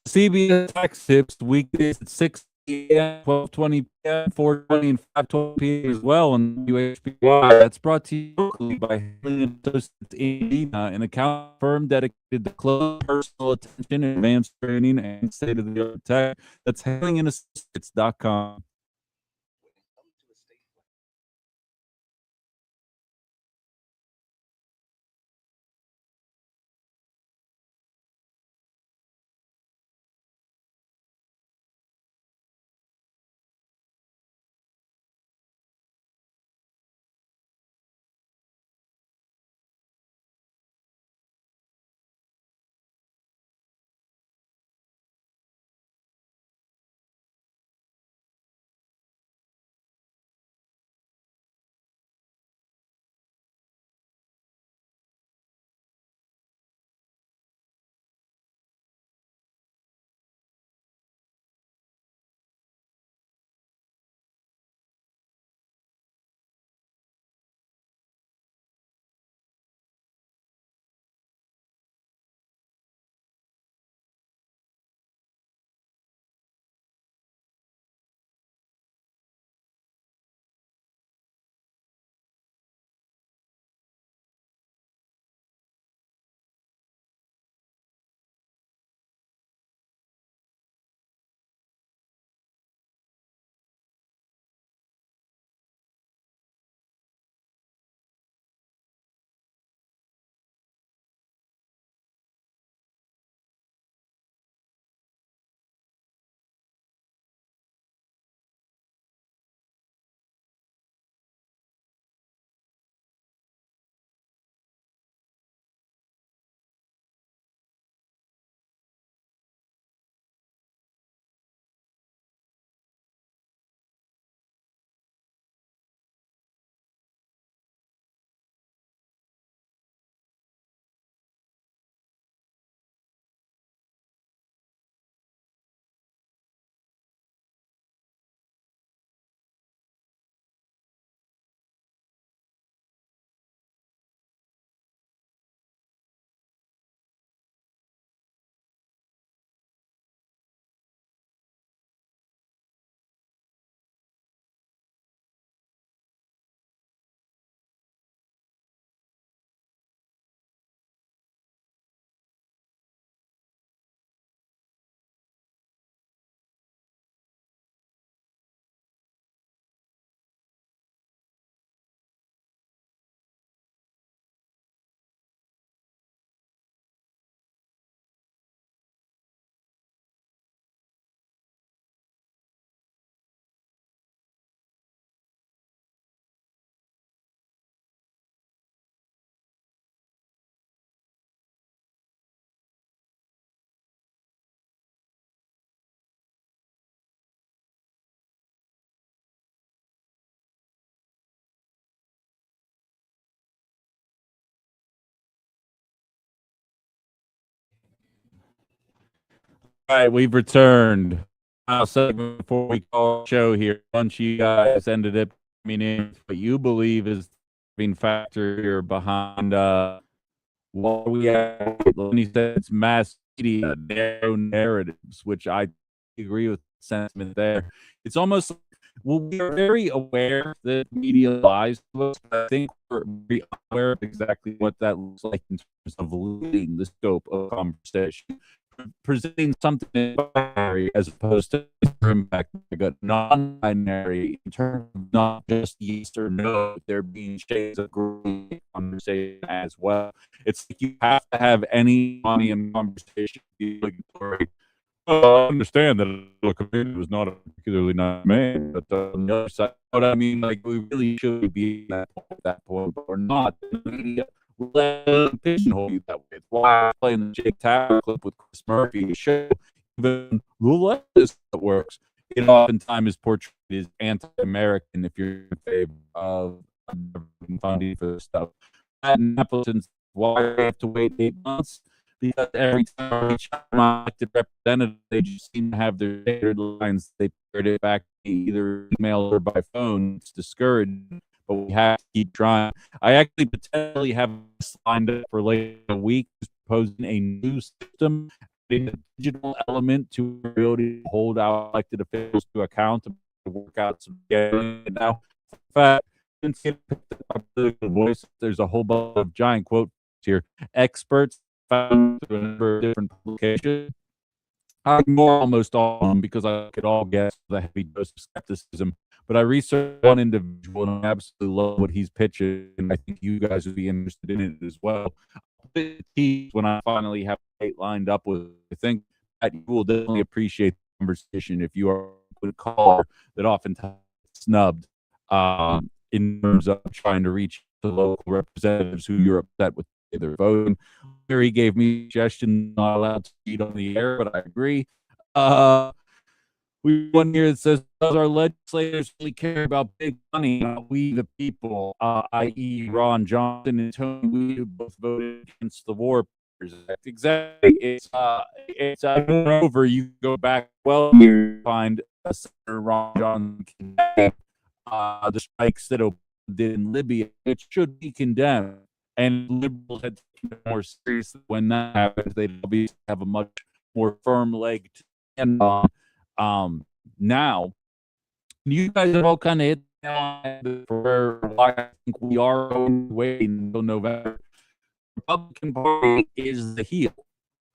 CBS Tax Tips weekdays at 6 a.m., 12:20 p.m., 4:20, and 5:20 p.m. as well on WHBY. That's brought to you locally by Haley and Associates in Medina, an accounting firm dedicated to close personal attention, advanced training, and state-of-the-art tech. That's HaleyandAssociates.com. right, we've returned. Segment before we call the show here. A bunch of you guys ended up coming in what you believe is the main factor here behind what we have. Lenny said it's mass media, narrow narratives, which I agree with the sentiment there. It's almost well, we are very aware that media lies to us, but I think we're very aware of exactly what that looks like in terms of limiting the scope of conversation. Presenting something binary as opposed to impact non-binary in terms of not just yes or no, there being shades of gray conversation as well. It's like you have to have any money in conversation obligatory. Well, I understand that a committee was not a particularly nice man, but on the other side, what I mean, like we really should be at that point, but we're not. The media will let them pigeonhole you that way. It's why I play in the Jake Tapper clip with Chris Murphy show. Even the leftist that works, it oftentimes is portrayed as anti-American if you're in favor of funding for this stuff. And Appleton's why I have to wait 8 months. Because every time I reach out to my elected representative, they just seem to have their standard lines. They put it back to me either email or by phone. It's discouraging, but we have to keep trying. I actually potentially have this lined up for later in the week, proposing a new system, adding a digital element to the ability to hold our elected officials to account to work out some getting. Now, in fact, since you picked up political voice, there's a whole bunch of giant quotes here. Experts found through a number of different publications. I ignore almost all of them because I could all guess the heavy dose of skepticism. But I researched one individual and I absolutely love what he's pitching, and I think you guys would be interested in it as well. When I finally have a date lined up with, I think that you will definitely appreciate the conversation if you are a caller that oftentimes snubbed in terms of trying to reach the local representatives who you're upset with their voting. He gave me a suggestion not allowed to eat on the air, but I agree. We one here that says, does our legislators really care about big money? We the people, i.e. Ron Johnson and Tony Weed, who both voted against the war. Exactly. It's over. You go back well, you find Senator Ron Johnson the strikes that Obama did in Libya. It should be condemned. And liberals had taken it more seriously when that happens. They'd obviously have a much more firm leg to stand on. Now, you guys have all kind of hit for why I think we are going to wait until November. The Republican Party is the heel.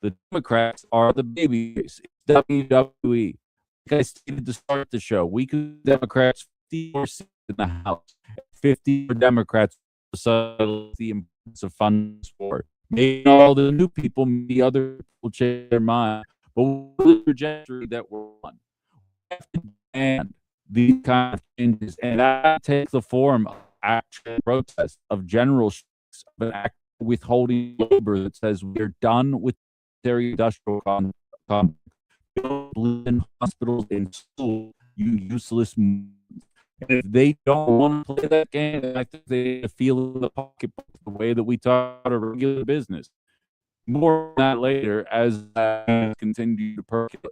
The Democrats are the baby face. It's WWE. Like I stated to start the show, we could Democrats 54 seats in the House, 50 for Democrats. So the importance of funds for it. Maybe all the new people, maybe other people change their mind, but the trajectory that we're on, we have to demand these kind of changes, and that takes the form of actual protest, of general strikes, of an act withholding labor that says we're done with military industrial conflict. Don't in hospitals and schools, you useless. And if they don't want to play that game, I think they feel in the pocketbook the way that we taught a regular business. More on that later as continue to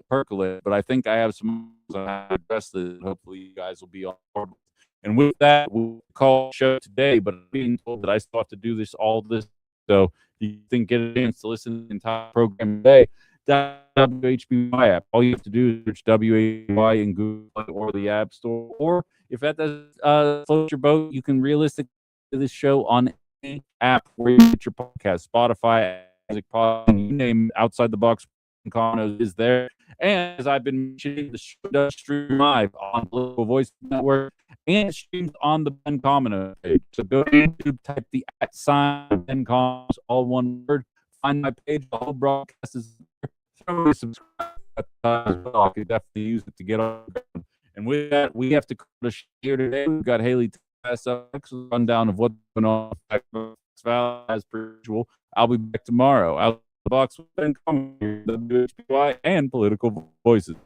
percolate. But I think I have some address that hopefully you guys will be on board with. And with that, we'll call the show today. But I'm being told that I still have to do all this. So you think get a chance to listen to the entire program today. WHBY app. All you have to do is search WHBY in Google or the App Store. Or if that doesn't float your boat, you can realistically do this show on any app where you get your podcast. Spotify, Music Pod, you name Outside the Box Condos is there. And as I've been mentioning, the show does stream live on Political Voice Network and it streams on the Ben Comino page. So go to YouTube, type the @ Ben Comino, all one word. Find my page. The whole broadcast is there. Throw subscribe as well. I could definitely use it to get on. And with that, we have to cut a here today. We've got Haley SX rundown of what's going on as per usual. I'll be back tomorrow. Out of the box with Ben Comino, WHBY, and Political Voices.